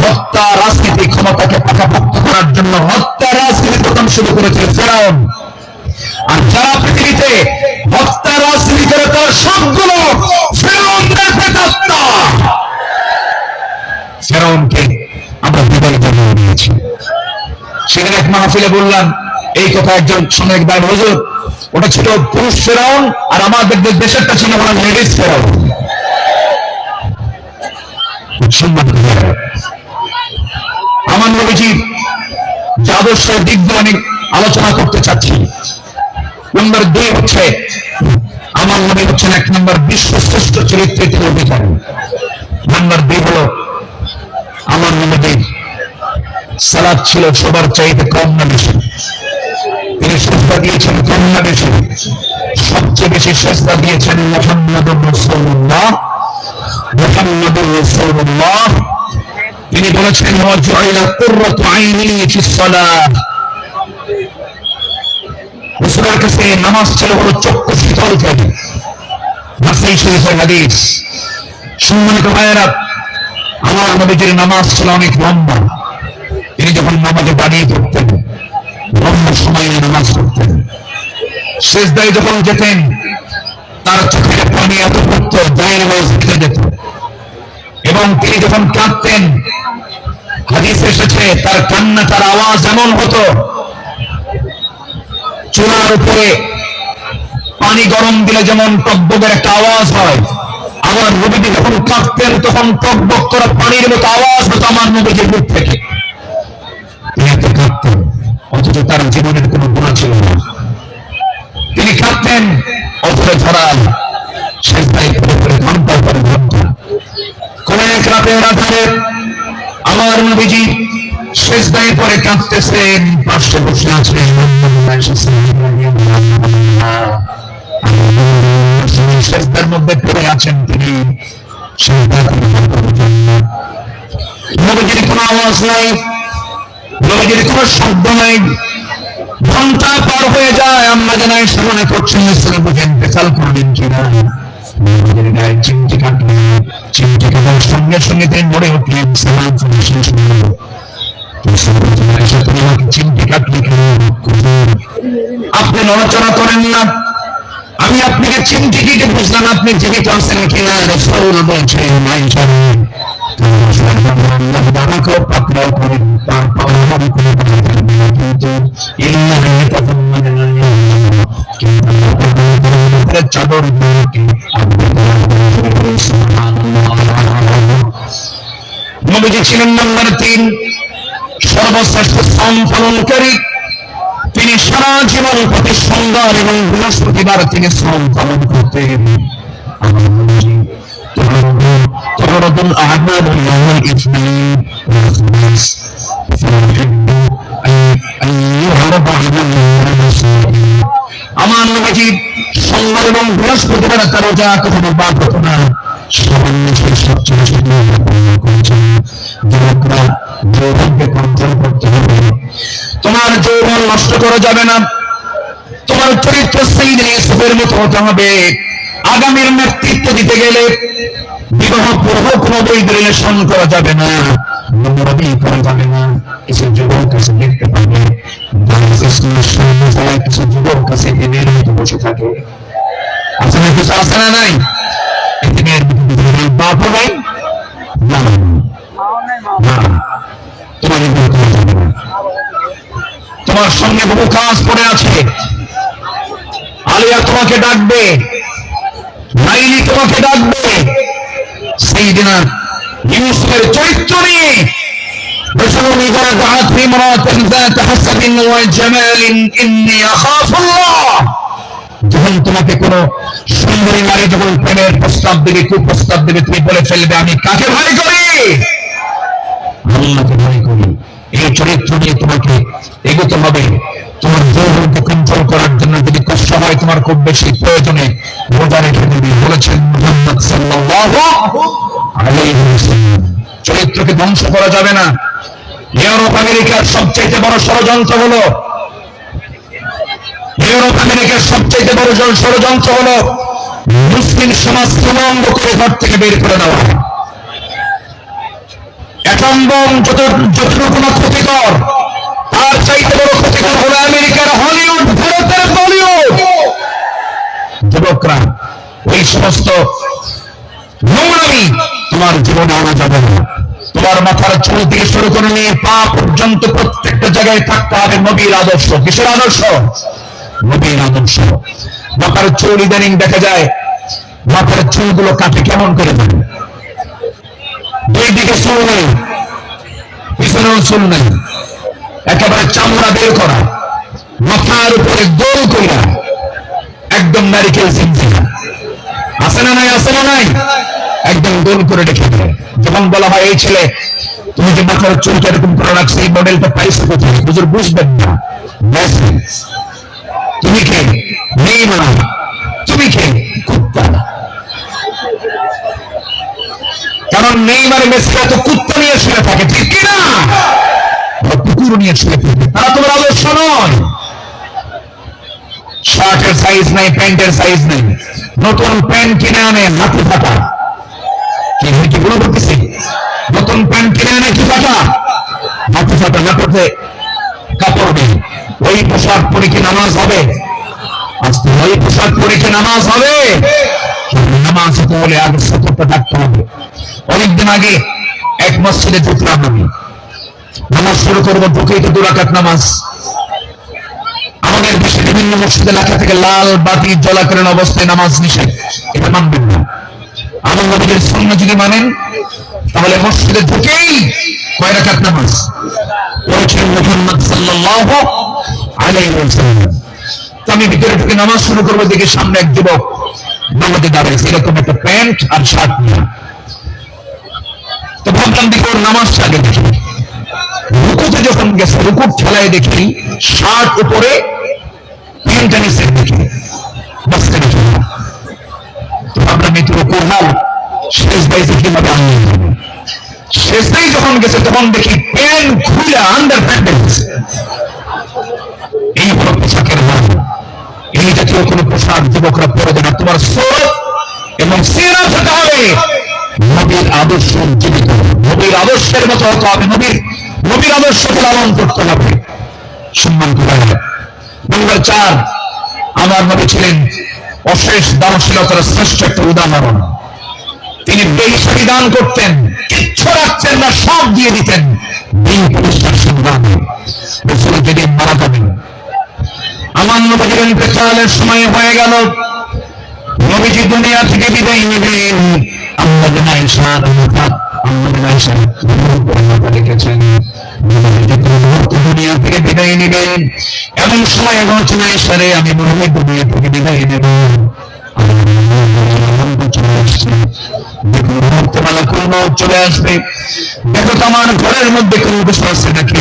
হত্যা রাজনীতি, ক্ষমতাকে পাকাপোক্ত করার জন্য হত্যা রাজনীতি প্রথম শুরু করেছিল ফেরাউন। আর যারা পৃথিবীতে হত্যা রাজনীতি করে তার সবগুলো ফেরাউনের প্রেতাত্মা। ফেরাউনকে আমরা বিদায় জানিয়ে দিয়েছি। সেখানে এক মাহফিলে বললাম এই কথা, একজন সামনে একবার, হুজুর ওটা ছিল পুরুষ ফেরাউন, আর আমাদের দেশেরটা ছিল লেডিস ফেরাউন। আমার নবীজির যে আদর্শের দিকগুলো আমি আলোচনা করতে চাচ্ছি, নম্বর 2 হচ্ছে আমার নবী হচ্ছেন 1 নম্বর বিশ্বশ্রেষ্ঠ চরিত্রের অধিকারী। নাম্বার 2 হলো আমার নবীর সালাত ছিল সবার চাইতে কম না বেশি। তিনি সেজদা দিয়েছেন কম না বেশি? সবচেয়ে বেশি সেজদা দিয়েছেন মুহাম্মদুর রাসূলুল্লাহ। মুহাম্মদুর রাসূলুল্লাহ তিনি বলেছেন ওয়াজআলা কুররাতু আইনি ফিস সালাহ। রাসূলের কাছে নামাজ ছিল হলো চক্ষু শীতলকারী। নাসাই শরীফের হাদিস। সম্মানিত ভাইয়েরা, আমার নবীজির নামাজ ছিল অনেক লম্বা। তিনি যখন নামাজে দাঁড়িয়ে পড়তেন লম্বা সময় নামাজ পড়তেন। সেজদায় যখন যেতেন তার চোখের পানি এত পড়তো দায়ের নামাজ উঠে যেত। এবং তিনি যখন কাঁদতেন হাদিস এসেছে তার কান্না তার আওয়াজ এমন হতো চুলার উপরে পানি গরম দিলে যেমন টকবকের একটা আওয়াজ হয়, আমার নবীজি যখন কাঁদতেন তখন টকবক করা পানির মতো আওয়াজ হতো আমার নবীজির মুখ থেকে। তিনি এত কাঁদতেন অথচ তার জীবনের কোনো গুনাহ ছিল না। তিনি কাঁদতেন অথচ ধরা সেজদায় পড়ে পড়ে ঘন্টার পরে ঘন্টা। কোন এক রাতের আধারে আমার নবীজি সেজদায় পড়ে কাঁদতেছেন, পাশে বসে আছেন সেজদার মধ্যে পড়ে আছেন। তিনি নবীজির কোনো আওয়াজ নাই, নবীজির কোনো শব্দ নাই। ঘন্টা পার হয়ে যায়, আমরা জানাই সামনে করছেন বুঝেন পেশাল করবেন কিনা। চিমটি কাটলেন, চিমটি কাটার সঙ্গে সঙ্গে তিনি মরে উঠলেন চিমটি কাটলে আপনি নড়াচড়া করেন না, আমি আপনাকে চিমটি কেটে বুঝলাম আপনি জীবিত আছেন কিনা। রাসূল বলছেন আমাকেও পাকড়াও করেন, তার পাওয়ারি করে কিন্তু চাদর নবীজি ছিলেন নাম্বার 3 সর্বশ্রেষ্ঠ শ্রম পালনকারী। তিনি সারা জীবন প্রতি সোমবার এবং বৃহস্পতিবার তিনি শ্রম পালন করতেন। আমার নবীজি সোমবার এবং বৃহস্পতিবার তার রোজা কখনো বাদ হতো না। যৌবনকে কন্ট্রোল করতে হবে। তোমার যৌবন নষ্ট করা যাবে না, তোমার চরিত্র সাইয়েদনা ইউসুফের মতো হতে হবে। আগামীর নেতৃত্ব দিতে গেলে বিবাহ পূর্ব কোনো বৈধ রিলেশন করা যাবে না, নোংরামি করা যাবে না। কিছু যুবক কাছে দেখতে পাবে কিছু যুবক কাছে দিনের মতো বসে থাকে, আসলে কিছু আছে না নাই? বাপও নাই, তোমার সঙ্গে বহু কাজ পড়ে আছে। আলিয়া তোমাকে ডাকবে, নাইলি তোমাকে ডাকবে। সেই দিন ইউসুফের চরিত্র নিয়ে যখন তোমাকে কোন সুন্দরী নারী যখন প্রেমের প্রস্তাব দেবে, কুপ্রস্তাব দেবে, তুমি বলে ফেলবে আমি কাকে ভয় করি? আল্লাহকে ভয় করি। এই চরিত্র নিয়ে তোমাকে এগোতে হবে। তোমার যৌবনকে কন্ট্রোল করার জন্য যদি কষ্ট হয় তোমার খুব বেশি, প্রয়োজনে রোজা রেখে দিবি বলেছেন মুহাম্মদ সাল্লাল্লাহু আলাইহি ওয়াসাল্লাম। চরিত্রকে ধ্বংস করা যাবে না। ইউরোপ আমেরিকার সবচেয়ে বড় ষড়যন্ত্র হলো মুসলিম সমাজ উলঙ্গ করে ঘর থেকে বের করে দেওয়া। অ্যাটম বোম যতটুকু না ক্ষতিকর, তার চাইতে বড় ক্ষতিকর হলো আমেরিকার হলিউড, ভারতের বলিউড। যুবকরা, ওই সমস্ত নোংরামি তোমার জীবনে আনা যাবে না। তোমার মাথার চুল থেকে শুরু করে নিয়ে পা পর্যন্ত প্রত্যেকটা জায়গায় থাকতে হবে নবীর আদর্শ। কিসের আদর্শ? নবীর আদর্শ। মাথার চুল ইদানিং দেখা যায় মাথার চুলগুলো কাটে কেমন করে দেয়, দুই দিকে চুল নেই, পিছনেও চুল নেই, একেবারে চামড়া বের করা, মাথার উপরে গোল কইরা একদম নারিকেল সিমসিমা, আছে না নাই, আছে না নাই, একদম গোল করে রেখে দেয়। যখন বলা হয় এই ছেলে তুমি যে মাথার চুলটা এরকম করে রাখছো এই মডেলটা পাইছো কোথায়, হুজুর বুঝবেন না, তুমি কে নেইমার, তুমি কে কুত্তা। কারণ নেইমার মেসিরা তো কুত্তা নিয়ে শুয়ে থাকে, ঠিক কিনা, কুকুর নিয়ে শুয়ে থাকে, তারা তোমার আদর্শ নয়। শার্টের সাইজ নাই, প্যান্টের সাইজ নেই, নতুন প্যান্ট কিনে আনে হাতে ফাটা, কি গুলো করতেছি, নতুন প্যান্ট কিনে আনে কি ফাটা, হাতে ফাটা, হাতে কাপড় নেই, ওই পোশাক পরে কি নামাজ হবে, আজকে ওই পোশাক পরে কি নামাজ হবে, নামাজ হতে হলে আগে সতর্কতা থাকতে হবে। অনেকদিন আগে এক মসজিদে ঢুকলাম আমি, নামাজ শুরু করবো, ঢুকেই তো 2 রাকাত নামাজ। আমাদের দেশে বিভিন্ন মসজিদে লেখা থেকে লাল বাতি জ্বলাকালীন অবস্থায় নামাজ নিষেধ, এটা মানবেন না। আমার নবীর সুন্নাহ যদি মানেন তাহলে মসজিদে ঢুকেই কয় রাকাত নামাজ পড়েছেন মুহাম্মদ সাল্লাল্লাহু আলাইহি ওয়াসাল্লাম। তো আমি ভিতরে ঢুকে নামাজ শুরু করবো, দেখি সামনে এক যুবক নামাজে দাঁড়িয়েছে এরকম একটা প্যান্ট আর শার্ট নিয়ে। তো ভাবলাম দেখি ওর নামাজটা আগে দেখি। রুকুতে যখন গেছে রুকুর ঠেলায় দেখি শার্ট উপরে প্যান্টটা নিচে দেখি, মাঝখানে ঠেলা। তো ভাবলাম এই তো রুকুর হাল, শেষ বাইছে কিভাবে আনতে হবে। শেষটাই যখন গেছে তখন দেখি প্যান্ট খুলে আন্ডার প্যান্ট গেছে। এই হলো পোশাকের হাল। এই জাতীয় কোন পোশাক যুবকরা পরে না, তোমার সুরত এবং সিরাত হতে হবে নবীর আদর্শ জীবিত, নবীর আদর্শের মতো হতে হবে, নবীর আদর্শকে লালন করতে হবে, সম্মান করতে হবে। নম্বর 4, আমার নবী ছিলেন অশেষ দানশীলতার শ্রেষ্ঠ একটা উদাহরণ। তিনি বেহিসাবি দান করতেন, কিচ্ছু রাখতেন না, সব দিয়ে দিতেন। দিন প্রতিষ্ঠার সংগ্রামে রাসূল যেদিন মারা যাবেন, আমার নবীর ইন্তেকালের সময় হয়ে গেল, নবীজি দুনিয়া থেকে বিদায় নেবেন। আমাদের আয়েশা লিখেছেন দুনিয়া থেকে বিদায় নেবেন, এমন সময় বলছেন আয়েশা রে আমি মনে হয় দুনিয়া থেকে বিদায় নেব। চলে আসবে, দেখো তো আমার ঘরের মধ্যে কোনো কিছু আছে নাকি।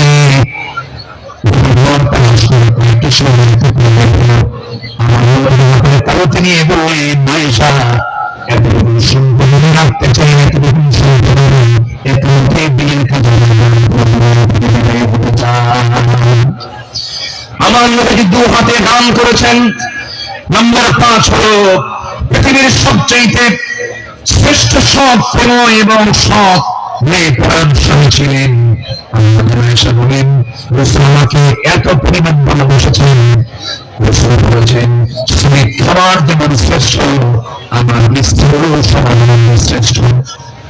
তিনি বললেন আয়েশা এতটুকু সম্পত্তি রাখতে চাই, এতটুকু আমার নবীজি 2 হাতে দান করেছেন। নম্বর 5 হলো পৃথিবীর সবচেয়ে শ্রেষ্ঠ সৎ প্রেম এবং সৎ মেয়েপরাণ স্বামী ছিলেন। আমাদের আয়েশা বলেন রাসূল আমাকে এত পরিমাণ ভালোবেসেছেন, রাসূল বলেছেন শ্রমিক খাবার যেমন শ্রেষ্ঠ আমার স্ত্রীও সমান শ্রেষ্ঠ।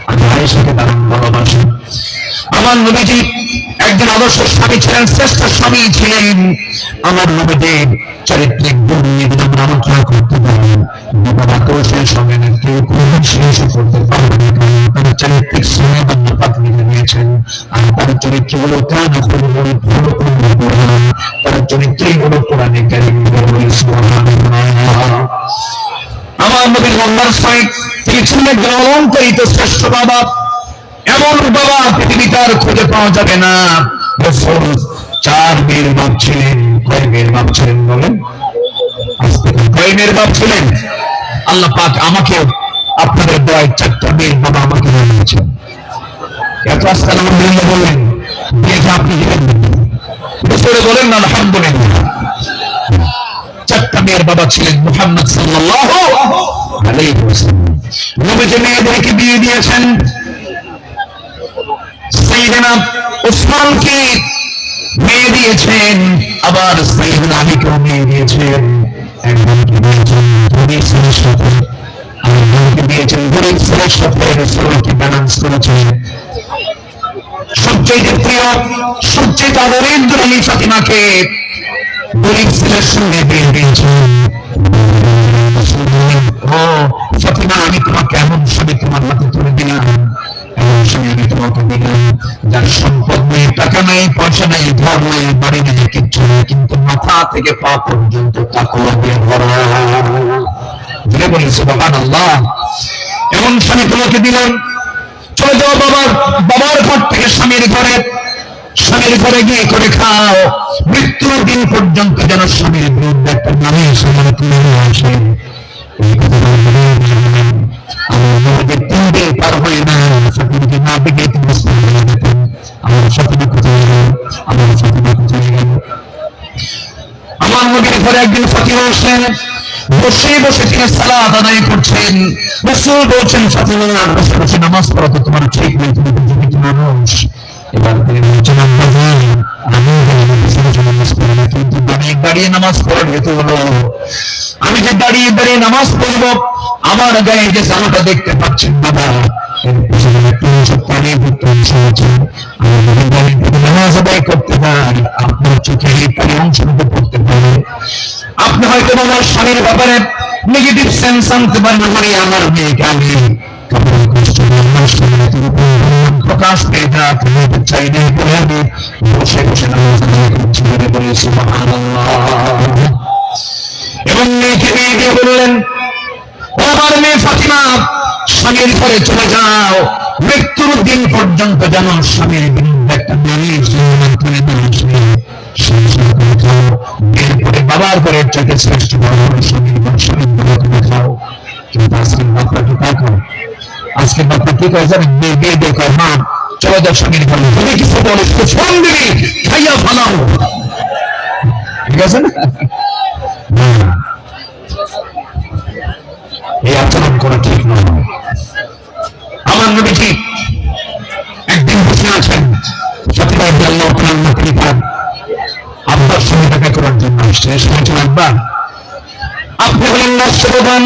আমি আয়েশাকে দারুণ ভালোবাসি। আমার নবীজি একজন আদর্শ স্বামী ছিলেন, শ্রেষ্ঠ স্বামী ছিলেন। আমার নবীদের চারিত্রিক গুণ নিয়ে আমরা আলোচনা করতে পারি, বিপদাকর্ষের সঙ্গে কেউ কোনো শেষ করতে পারবে না, কারণ তার চারিত্রিক সনদ পাক নিয়ে নিয়েছেন। আর তার চরিত্রগুলো কেন ভালো তার চরিত্রই হলো কোরআনে কারীম। আমার নবীর নম্বর 6, তিনি ছিলেন একজন অলংকারিত শ্রেষ্ঠ বাবা। এমন বাবা পৃথিবীতে আর খুঁজে পাওয়া যাবে না। রাসূল 4 মেয়ের বাপ ছিলেন। কয় মেয়ের বাপ ছিলেন বলেন? কয় মেয়ের বাপ ছিলেন? আল্লাহ পাক আমাকে আপনাদের দয়ায় 4টা মেয়ের বাবা আমাকে দিয়েছেন। এত আজকাল আলহামদুলিল্লাহ বললেন, বিয়েটা আপনি দিলেন বছরে বলেন না আলহামদুলিল্লাহ। 4টা মেয়ের বাবা ছিলেন মুহাম্মদ সাল্লাল্লাহু আলাইহি ওয়াসাল্লাম। নবীজি মেয়েদেরকে বিয়ে দিয়েছেন। সাইয়েদনা উসমানকে মেয়ে দিয়েছেন, আবার সাইয়েদনা আলীকেও মেয়ে দিয়েছেন। একজনকে দিয়েছেন ধনীর ছেলের সাথে, আরেকজনকে দিয়েছেন গরিব ছেলের সাথে। রাসূলকে ব্যালেন্স করেছেন। সবচেয়ে প্রিয়, সবচেয়ে আদরের রানী ফাতিমাকে গরিব ছেলের সঙ্গে বিয়ে দিয়েছেন। ও ফাতিমা, আমি তোমাকে এমন স্বামী তোমার হাতে তুলে দিলাম, এমন স্বামী আমি তোমাকে দিলাম যার সম্পদ নেই, টাকা নেই, পয়সা নেই, ঘর নেই, বাড়ি নেই, কিচ্ছু নেই, কিন্তু মাথা থেকে পা পর্যন্ত তাকওয়া দিয়ে ভরা। ধীরে বলি সুবহানাল্লাহ। এমন স্বামী তোমাকে দিলেন, চলে যাও বাবার ঘর থেকে স্বামীর ঘরে গিয়ে করে খাও, মৃত্যুর দিন পর্যন্ত যেন স্বামীর বিরুদ্ধে একটা নামে সমান তুলে আসে। আমাদের 3 দিন পার হয় না, ফাতিমাকে না দেখে তিনি যেতেন, আমার ফাতিমা কোথায় গেল, আমার ফাতিমা কোথায় গেল। আমার নবীর ঘরে একদিন ফাতিমা আসলেন, বসে বসে তিনি সালাত আদায় করছেন। রাসূল বলছেন, ফাতিমা বসে বসে নামাজ পড়া তো তোমার ঠিক নেই, তুমি বুঝি মানুষ। এবার তিনি বলছেন, আমি নামাজ পড়ি না, কিন্তু দাঁড়িয়ে নামাজ পড়ার হেতু হলো আমি যে দাঁড়িয়ে নামাজ পড়বো, আমার গায়ে যে জামাটা দেখতে পাচ্ছেন বাবা, নামাজ আদায় করতে পারি, আপনার চোখে এই অংশটুকু পড়তে পারে। আপনি হয়তো আমার স্বামীর ব্যাপারে নেগেটিভ সেন্স আনতে পারেন, আমার মেয়েকে আমি প্রকাশ পেয়ে চাইলে বসে বসে নামাজ আদায় করছি বলে সুবহানাল্লাহ। এবং মেয়েকে দিয়ে বললেন, আমার মেয়ে ফাতিমা, স্বামীর ঘরে চলে যাও, মৃত্যুর দিন পর্যন্ত যেন স্বামীর বিরুদ্ধে একটা এরপরে বাবার ঘরের চাইতে শ্রেষ্ঠ স্বামীর খাও। কিন্তু আজকের বাপরা কি তাকাও, আজকের বাপরা কি করে যাবে, বিয়ে দেখো, মা চলে যাও স্বামীর ঘরে, তুমি কিছু বলে ফোন দিবি, খাইয়া ফালাও, ঠিক আছে না? এই আচরণ করা ঠিক নয়। আমার নবীজি একদিন বসে আছেন, ফাতিমা রাদিয়াল্লাহু তাআলা আব্বার সঙ্গে দেখা করার জন্য আসছে। শুনেছেন, আব্বা আপনি হলেন রাষ্ট্রপ্রধান,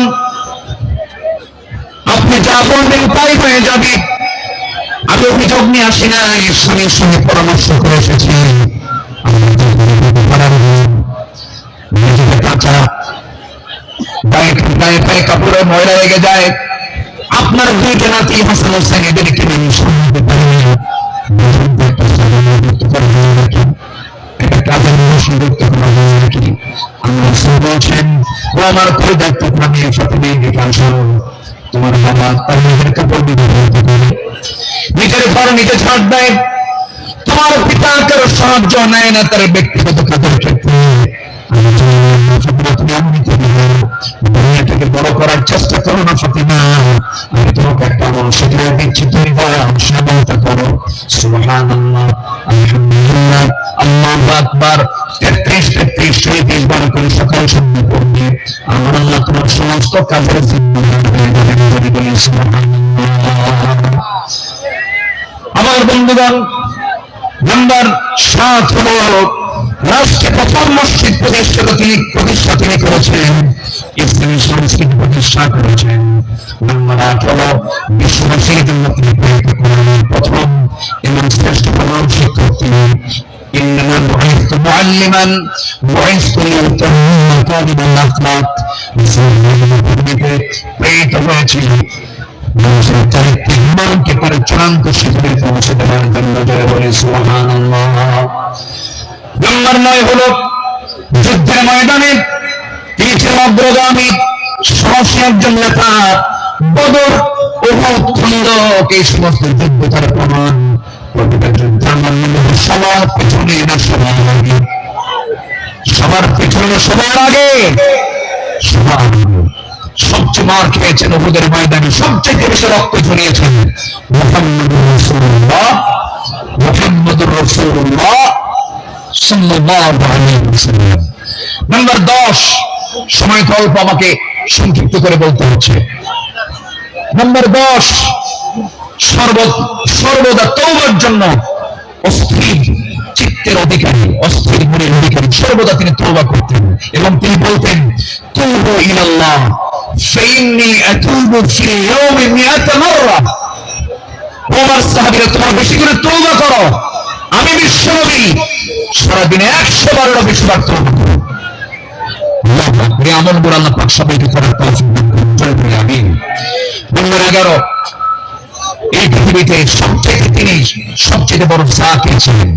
আপনি যা বলবেন তাই হয়ে যাবে। আমি অভিযোগ নিয়ে আসি না, স্বামীর সঙ্গে পরামর্শ করে এসেছি। কাঁচা গায়ে পায়ে কাপড়ে ময়লা লেগে যায়, আপনার 2 নাতি হাসান হোসেন এদেরকে আমি সামলাতে পারি না, এটা কাজের মৌসুম করতে নাকি আমরা বলছেন, ও আমার করে দায়িত্ব আমি ফাতিমা দিকে আসো, তোমার বাবা তার নিজের কাপড় দিতে পারে, নিজের ঘর নিজে ছাড় দেয়, তোমার পিতা কারো সাহায্য নেয় না তার ব্যক্তিগত কাজের ক্ষেত্রে। দুনিয়াটাকে বড় করার চেষ্টা করো না ফাতিমা, আমি তোমাকে একটা আমল শিখিয়ে দিচ্ছি, তুমি আমলটা করো। সুবহানাল্লাহ, আলহামদুলিল্লাহ, আল্লাহু আকবার 33 বার করে সকাল সন্ধ্যা পড়বে, আমার আল্লাহ তোমার সমস্ত কাজের জিম্মাদার হয়ে যাবেন। বলি সুবহানাল্লাহ। আমার বন্ধুগণ, নাম্বার 7 হলো রাষ্ট্রে প্রথম মসজিদ প্রতিষ্ঠা তিনি করেছেন, ইসলামী সংস্কৃতি প্রতিষ্ঠা করেছেন। নাম্বার 8 হলো বিশ্ববাসীর জন্য তিনি প্রেরিত কোরআনের প্রথম এবং শ্রেষ্ঠ প্রধান শিক্ষক তিনি। إنما بعثت معلما بعثت لأتمم مكارم الأخلاق। প্রেরিত হয়েছি মানুষের চারিত্রিক মানকে তার চূড়ান্ত শিখরে পৌঁছে দেওয়ার জন্য। বলে সুবহানাল্লাহ। নাম্বার 9 হলো যুদ্ধের ময়দানে তিনি ছিলেন অগ্রগামী, সাহসী একজন নেতা। বদর, উহুদ, খন্দক এই সমস্ত যুদ্ধ তার প্রমাণ। প্রতিটা যুদ্ধ আমার মনে হয় সবার পেছনে না সবার আগে, সবার পেছনে সবার আগে, সবার সবচেয়ে মার খেয়েছেন উহুদের ময়দানে, সবচেয়ে বেশি রক্ত ঝরিয়েছেন মুহাম্মদুর রাসূলুল্লাহ, মুহাম্মদুর রাসূলুল্লাহ সাল্লাল্লাহু আলাইহি ওয়াসাল্লাম। নাম্বার 10, সময় অল্প, আমাকে সংক্ষিপ্ত করে বলতে হচ্ছে। নাম্বার 10, সর্বদা তওবার জন্য অস্থির চিত্তের অধিকারী, অস্থির মনের অধিকারী, সর্বদা তিনি তওবা করতেন এবং তিনি বলতেন, তুবু ইলাল্লাহ ফাইন্নী আতুবু ফি ইয়াউমি 100 মাররা। ওমর সাহাবীরা, তোমরা বেশি করে তওবা করো, আমি বিশ্বনবী সারাদিনে 100 বারেরও বেশি বার তওবা করি। আমলগুলো আল্লাহ পাক সবাইকে করার তৌফিক দান করুন, জয় বলি আমিন। নাম্বার 11, এই পৃথিবীতে তিনি সবচেয়ে বড় জাকির ছিলেন।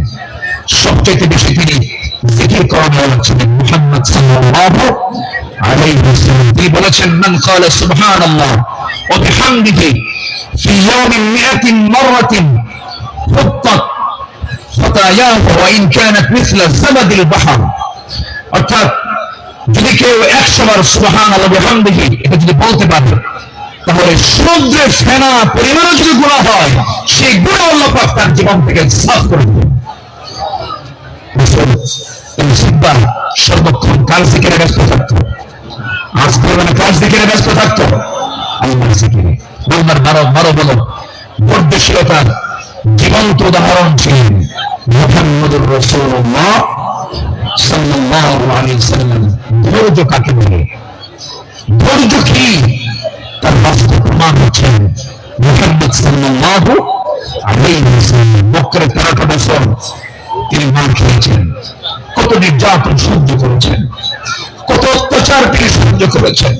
সবচেয়ে বেশি তিনি জিকির করানো হচ্ছিলেন মুহাম্মদ সাল্লাল্লাহু আলাইহি ওয়াসাল্লাম। তিনি বলেছেন মান ক্বালা সুবহানাল্লাহ ওয়া বিহামদিহি ফি ইয়াউমিন 100 মাররাতিন হুত্তাত খাতায়াহু ওয়া ইন কানাত মিসলা জাবাদিল বাহর। অর্থাৎ যদি কেউ 100 বার সুবহানাল্লাহ ওয়া বিহামদিহি এটা যদি বলতে পারে, তাহলে সমুদ্রের ফেনা পরিমাণও যদি গুনাহ হয়, সেই গুনাহ আল্লাহ পাক তার জীবন থেকে সাফ করে দেবেন। সর্বক্ষণ কাজ জিকিরে ব্যস্ত থাকতো, আজকে মানে কাজ জিকিরে ব্যস্ত থাকতো, আল্লাহর জিকিরে। বারো বলো বর্ধশীলতার জীবন্ত উদাহরণ ছিলেন মুহাম্মদুর রাসূলুল্লাহ সাল্লাল্লাহু আলাইহি ওয়াসাল্লাম। ধৈর্য কাকে বলে, ধৈর্য কি, তার বাস্তব প্রমাণ হচ্ছেন মুহাম্মদ সাল্লাল্লাহু আলাইহি ওয়াসাল্লাম। মক্কায় 13টা বছর তিনি মার খেয়েছেন, কত নির্যাতন সহ্য করেছেন, কত অত্যাচার তিনি সহ্য করেছেন।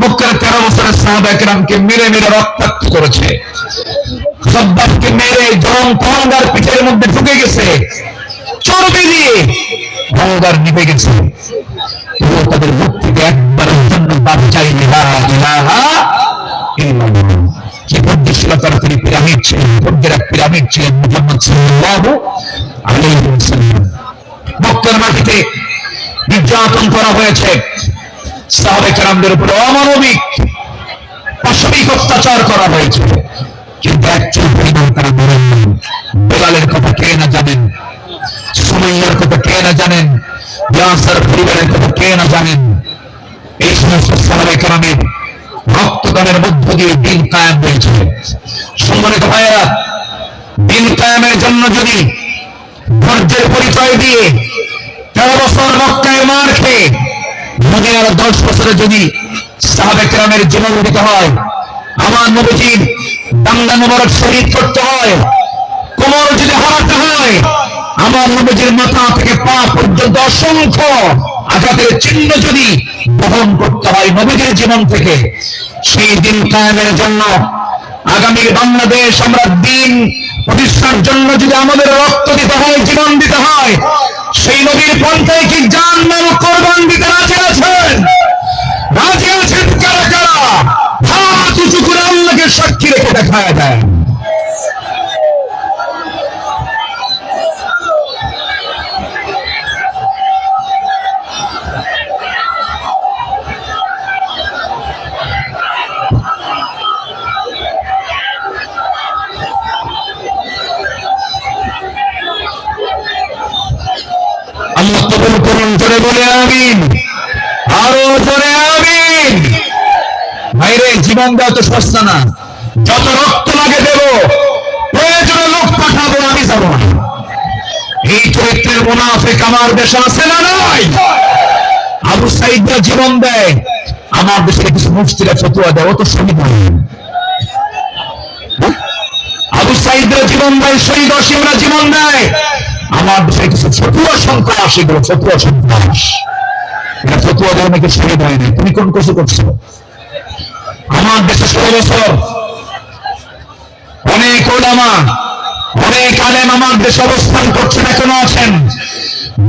মক্কার 13 বছরের সাহাবায়ে কেরামকে মেরে মেরে রক্তাক্ত করেছে, খাব্বাবকে মেরে জম অহংকার পিঠের মধ্যে ঢুকে গেছে, চর্বি দিয়ে অহংকার নিভে গেছে। তাদের মুখ থেকে একবারের জন্য বাদ চাইনি লা ইলাহা ইল্লাল্লাহ। কি বুদ্ধিশীলতার তিনি পিরামিড ছিলেন, বুদ্ধির এক পিরামিড ছিলেন মুহাম্মদ সাল্লাল্লাহু আলাইহি ওয়াসাল্লাম। মক্কার মাটিতে নির্যাতন করা হয়েছে, সাহাবায়ে কেরামদের উপর অমানবিক পাশবিক অত্যাচার করা হয়েছে, কিন্তু একচুল পরিমাণ তারা মরেননি। বেলালের কথা কে না জানেন, সুমাইয়ার কথা কে না জানেন, ইয়াসার পরিবারের কথা কে না জানেন। এই সমস্ত সাহাবায়ে কেরামের রক্তদানের মধ্য দিয়ে দিন কায়েম হয়েছে। সম্মানিত ভাইয়েরা, দিন কায়েমের জন্য যদি ধৈর্যের পরিচয় দিয়ে 13 বছর মক্কায় মার খেয়ে মদিনার 10 বছরে যদি সাহাবায়ে কেরামের জীবন দিতে হয়, আমার নবীজির দাঙ্গা মোবারক শহীদ করতে হয়, কোমর যদি হারাতে হয়, আমার নবীজির মাথা থেকে পা পর্যন্ত অসংখ্য আঘাতের চিহ্ন যদি বহন করতে হয় নবীজির জীবন থেকে, সেই দিন কায়েমের জন্য আগামী বাংলাদেশ আমরা দিন প্রতিষ্ঠার জন্য যদি আমাদের রক্ত দিতে হয়, জীবন দিতে হয়, সেই নবীর পন্থায় কি জান মাল কোরবান দিতে রাজি আছেন? রাজি আছেন কারা কারা? হাত উঁচু করে আল্লাহকে সাক্ষী রেখে দেখায় দেয়। আল্লাহ কবুল করুন, জোরে বলে আমিন, আরো জোরে আমিন। ভাইরে, জীবন দেওয়া তো সস্তা না, যত রক্ত লাগে দেব, প্রয়োজনে লোক পাঠাবো, আমি যাবো না। এই চরিত্রের মুনাফিক আমার দেশে আছে না নাই? আবু সাঈদরা জীবন দেয়, আমার দেশের কিছু মুফতিরা ফতোয়া দেয়, ও তো শহীদ হয়। আবু সাঈদরা জীবন দেয়, শহীদ অসীমরা জীবন দেয়, আমার দেশে কিছু ফতুয়া সন্ত্রাস, এগুলো ফতুয়া সন্ত্রাস, এটা ফতুয়া দেওয়া নাকি শহীদ হয় না। তুমি কোন কিছু করছো? আমার দেশে 16 বছর অনেক ওলামা, অনেক আলেম আমার দেশে অবস্থান করছেন, এখনো আছেন।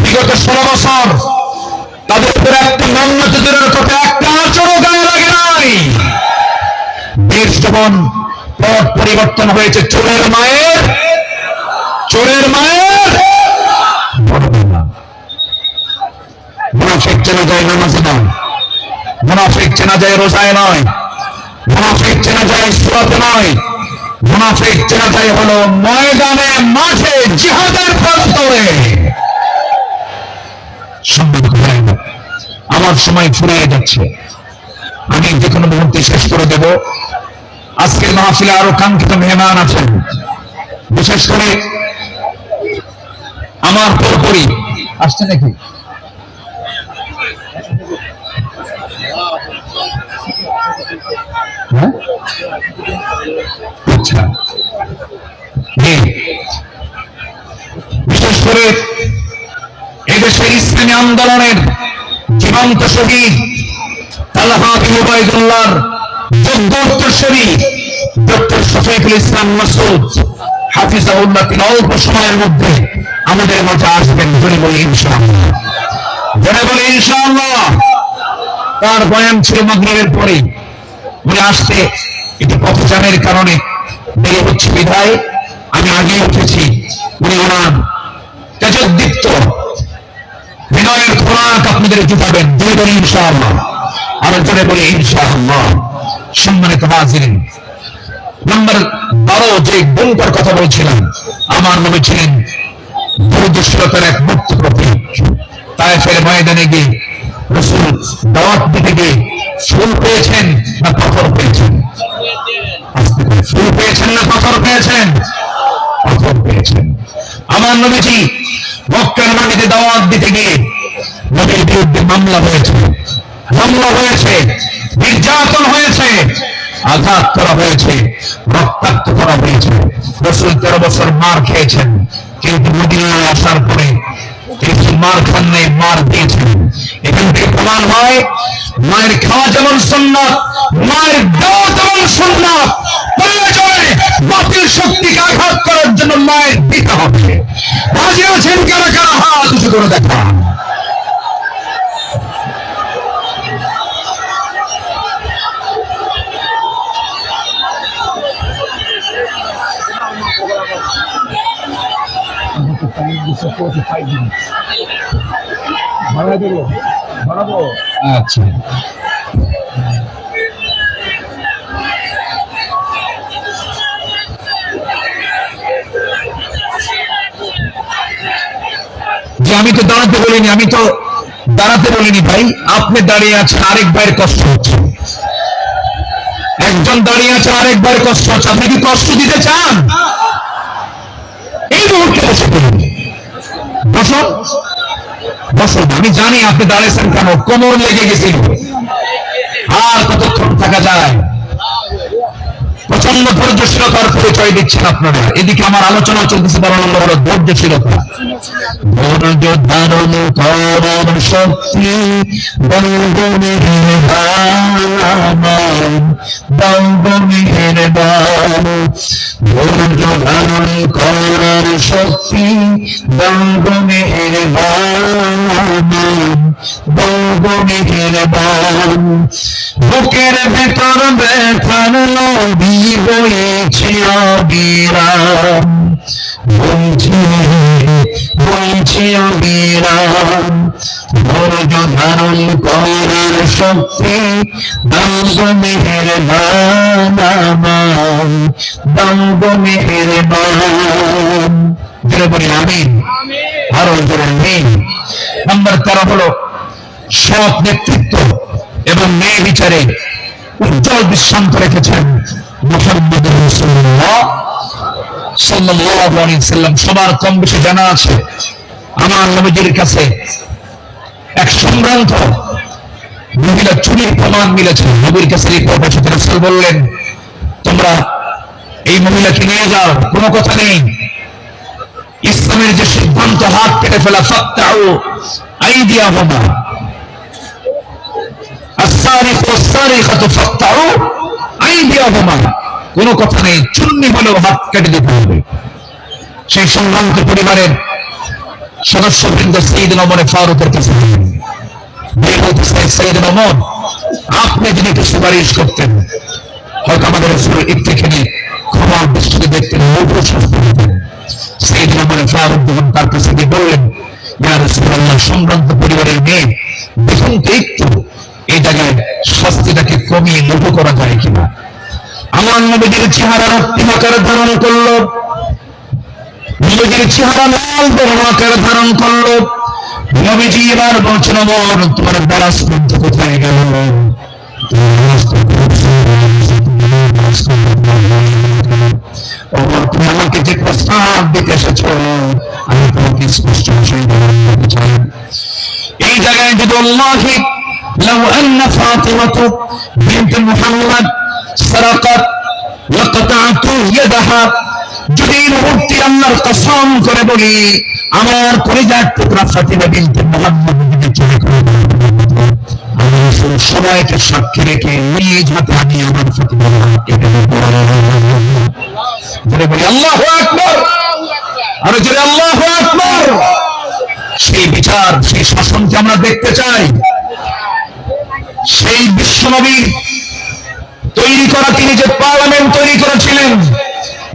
বিগত 16 বছর তাদের উপর একটা মান্যতার কথা, একটা আচরণ গায়ে লাগে নাই। দেশ যখন পথ পরিবর্তন হয়েছে, চোরের মায়ের মুনাফিক চেনা যায় নামাজে নয়, মুনাফিক চেনা যায় রোজায় নয়, মুনাফিক চেনা যায় সূরাতে নয়, মুনাফিক চেনা যায় হলো ময়দানে, মাঠে, জিহাদের প্রান্তরে। আমার সময় ফুরিয়ে যাচ্ছে, আমি যে কোনো মুহূর্তে শেষ করে দেব। আজকের মাহফিলে আরো কাঙ্ক্ষিত মেহমান আছেন, বিশেষ করে আমার পরপরই আসছে নাকি? আচ্ছা, বিশেষ করে এদেশের ইসলামী আন্দোলনের জীবন্ত শহীদ তালহা বিন উবাইদুল্লাহর যোগ্য উত্তরসূরি ডক্টর শফিকুল ইসলাম মাসুদ হাফিজাহুল্লাহ তিনি অল্প সময়ের মধ্যে আমাদের মাঝে আসবেন, জোরে বলি ইনশাআল্লাহ, জোরে বলি ইনশাআল্লাহ। তার বয়ান ছিল মাগরিবের পরে, উনি আসতে একটু পথচারের কারণে দেরি হচ্ছে বিধায় আমি আগে উঠেছি। উনি ওনার তেজোদ্দীপ্ত বিনয়ের খোরাক আপনাদের জুটাবেন, জোরে বলি ইনশাআল্লাহ, আর জোরে বলি ইনশাআল্লাহ। সম্মানিত হাজিরিন, নম্বর 12 যে গুণটার কথা বলছিলাম, আমার নবী ছিলেন ধৈর্যশীলতার এক মুক্ত প্রতীক। তায়েফের ময়দানে গিয়ে রাসূল দাওয়াত দিতে গিয়ে ফুল পেয়েছেন না পাথর পেয়েছেন? ফুল পেয়েছেন না পাথর পেয়েছেন? পাথর পেয়েছেন। আমার নবীজি মক্কার মাটিতে দাওয়াত দিতে গিয়ে নবীর বিরুদ্ধে মামলা হয়েছে, নির্যাতন হয়েছে, আঘাত করা হয়েছে, রক্তাক্ত করা হয়েছে। রাসূল 13 বছর মার খেয়েছেন, কিন্তু মদিনায় আসার পরে তিনি মার খান নাই, মার দিয়েছেন। এখান থেকে প্রমাণ হয় মায়ের খাওয়া যেমন সুন্নাত, মায়ের দেওয়া যেমন সুন্নাত। প্রয়োজনে বাতিল শক্তিকে আঘাত করার জন্য মায়ের দিতে হবে। রাজি আছেন কারা কারা? হাত উঁচু করে দেখান। আচ্ছা, যে আমি তো দাঁড়াতে বলিনি, ভাই। আপনি দাঁড়িয়ে আছেন, আরেক ভাইয়ের কষ্ট হচ্ছে। একজন দাঁড়িয়ে আছে, আরেক ভাইয়ের কষ্ট হচ্ছে। আপনি কি কষ্ট দিতে চান? এই মুহূর্তে বসে পড়ুন, বসুন। আমি জানি আপনি দাঁড়িয়েছেন কেন, কোমর লেগে গেছিল। আর কতক্ষণ থাকা যায়? প্রচন্ড ধৈর্যশীলতার পরিচয় দিচ্ছেন আপনারা। এদিকে আমার আলোচনা চলতেছে, বড় ধৈর্যশীলতা। ধৈর্য ধারণ করার শক্তি ধৈর্য ধারণ করার শক্তি বুকের ভেতর ব্যথার নদী বইছে অবিরাম, বইছে অবিরাম। ধৈর্য ধারণ করার শক্তি দাও মেহেরবান, দাও মেহেরবান। জোরে বলি আমিন, আরো জোরে আমিন। নম্বর 13 হলো সৎ নেতৃত্ব এবং ন্যায় বিচারে উজ্জ্বল দৃষ্টান্ত রেখেছেন মুহাম্মদ রাসূলুল্লাহ সাল্লাল্লাহু আলাইহি ওয়াসাল্লাম। সবার কম বেশি জানা আছে, আমার নবীজির কাছে এক সম্ভ্রান্ত মহিলা চুরির প্রমাণ মিলেছে। নবীর কাছে রিপোর্ট এসেছে। রাসূল বললেন, তোমরা এই মহিলাকে নিয়ে যাও, কোনো কথা নেই। ইসলামের যে সিদ্ধান্ত, হাত কেটে ফেলা, ফাক্তাউ আইদিয়াহুমা, আস-সারিকু ওয়াস-সারিকাতু ফাক্তাউ আইদিয়াহুমা, কোনো কথা নেই, চুন্নি হলেও হাত কেটে দিতে হবে। সেই সম্ভ্রান্ত পরিবারের সদস্যবৃন্দ সাইয়েদনা ওমর ফারুকের কাছে সাইয়েদনা ওমর, আপনি যদি একটু সুপারিশ করতেন, হয়তো আমাদের রাসূলের ইত্তেখানে ক্ষমার দৃষ্টিতে দেখতেন, মধুর শাস্তি দিতেন। সাইয়েদনা ওমর ফারুক যখন তার কাছে গিয়ে বললেন, ইয়া রাসূলুল্লাহ, সম্ভ্রান্ত পরিবারের মেয়ে, দেখুন তো একটু এই জায়গায় শাস্তিটাকে কমিয়ে লঘু করা যায় কিনা। আমার নবীজির চেহারা রক্তিম আকার ধারণ করলো, নবীজির চেহারা লাল বর্ণ আকার ধারণ করলো। নবীজি এবার বলছেন, ওমর, তোমার দারাজ গ্রন্থ কোথায় গেল? ওমর, তুমি আমাকে যে প্রস্তাব দিতে এসেছ, আমি তোমাকে স্পষ্ট বিষয় বলতে চাই। এই জায়গায় যদি আল্লাহি লাউ আন্না ফাতিমাতু বিনত মুহাম্মদ সারাকাত লাকাতাতু ইয়াদাহা, যদি এই মুহূর্তে আল্লাহর কসম করে বলি, আমার কলিজার টুকরা ফাতিমা বিনতে মুহাম্মদ যদি চুরি করে, আমি সবাইকে সাক্ষী রেখে নিজ হাতে আমি আমার ফাতিমার হাত কেটে দেব। জোরে বলি আল্লাহু আকবার, আরো জোরে আল্লাহু আকবার। সেই বিচার, সেই শাসনকে আমরা দেখতে চাই। সেই বিশ্বনবী তৈরি করা, তিনি যে পার্লামেন্ট তৈরি করেছিলেন,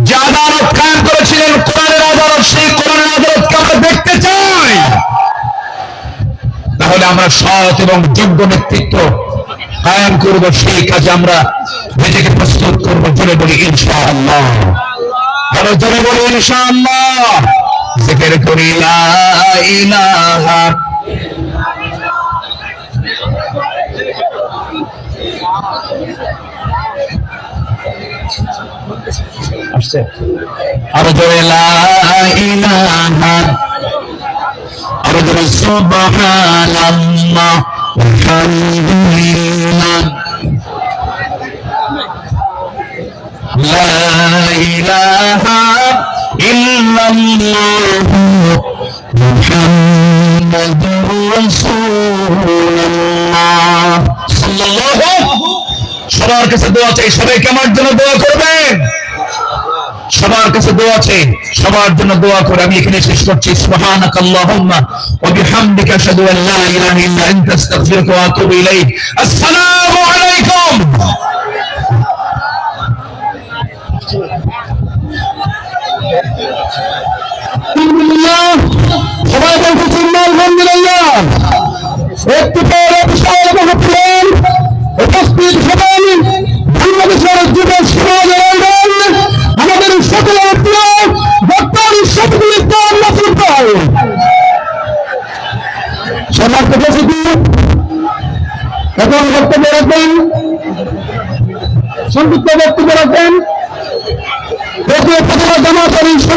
যে আদালত কায়েম করেছিলেন, কোরআনের আদালত, সেই কোরআনের আদালতকে আমরা দেখতে চাই। তাহলে আমরা সৎ এবং যোগ্য নেতৃত্ব কায়েম করব, সেই কাজে আমরা নিজেকে প্রস্তুত করবো। জোরে বলি ইনশাআল্লাহ, আরো জোরে বলি ইনশাআল্লাহ। জিকির করি লা ইলাহা আসছে, আরো জোরে লা ইলাহা, আরো জোরে সুবহানাল্লাহ আলহামদুলিল্লাহ, লা ইলাহা ইল্লাল্লাহ মুহাম্মাদুর রাসূলুল্লাহ সাল্লাল্লাহু। সবার কাছে দোয়া চাই, সবাইকে আমার জন্য দোয়া করবেন। সবার কাছে দোয়া চাই, সবার জন্য দোয়া করে আমি এখানে শেষ করছি। সুবহানাকাল্লাহুম্মা ওয়া বিহামদিকা আশহাদু আল লা ইলাহা ইল্লা আনতা আস্তাগফিরুকা ওয়া আতুবু ইলাইক। আসসালামু আলাইকুম। সবাই বলতেছেন আলহামদুলিল্লাহ। একটু পরে বিশাল মহফিল উপস্থিত হবেন বাংলাদেশের যুব সমাজের আমাদের সকলের প্রিয় ডক্টর শফিকুল ইসলাম নাসির ভাই। সম্মানিত উপস্থিতি, এখন বক্তব্য রাখবেন, সংক্ষিপ্ত বক্তব্য রাখবেন জাতীয় পতাকা জামাতের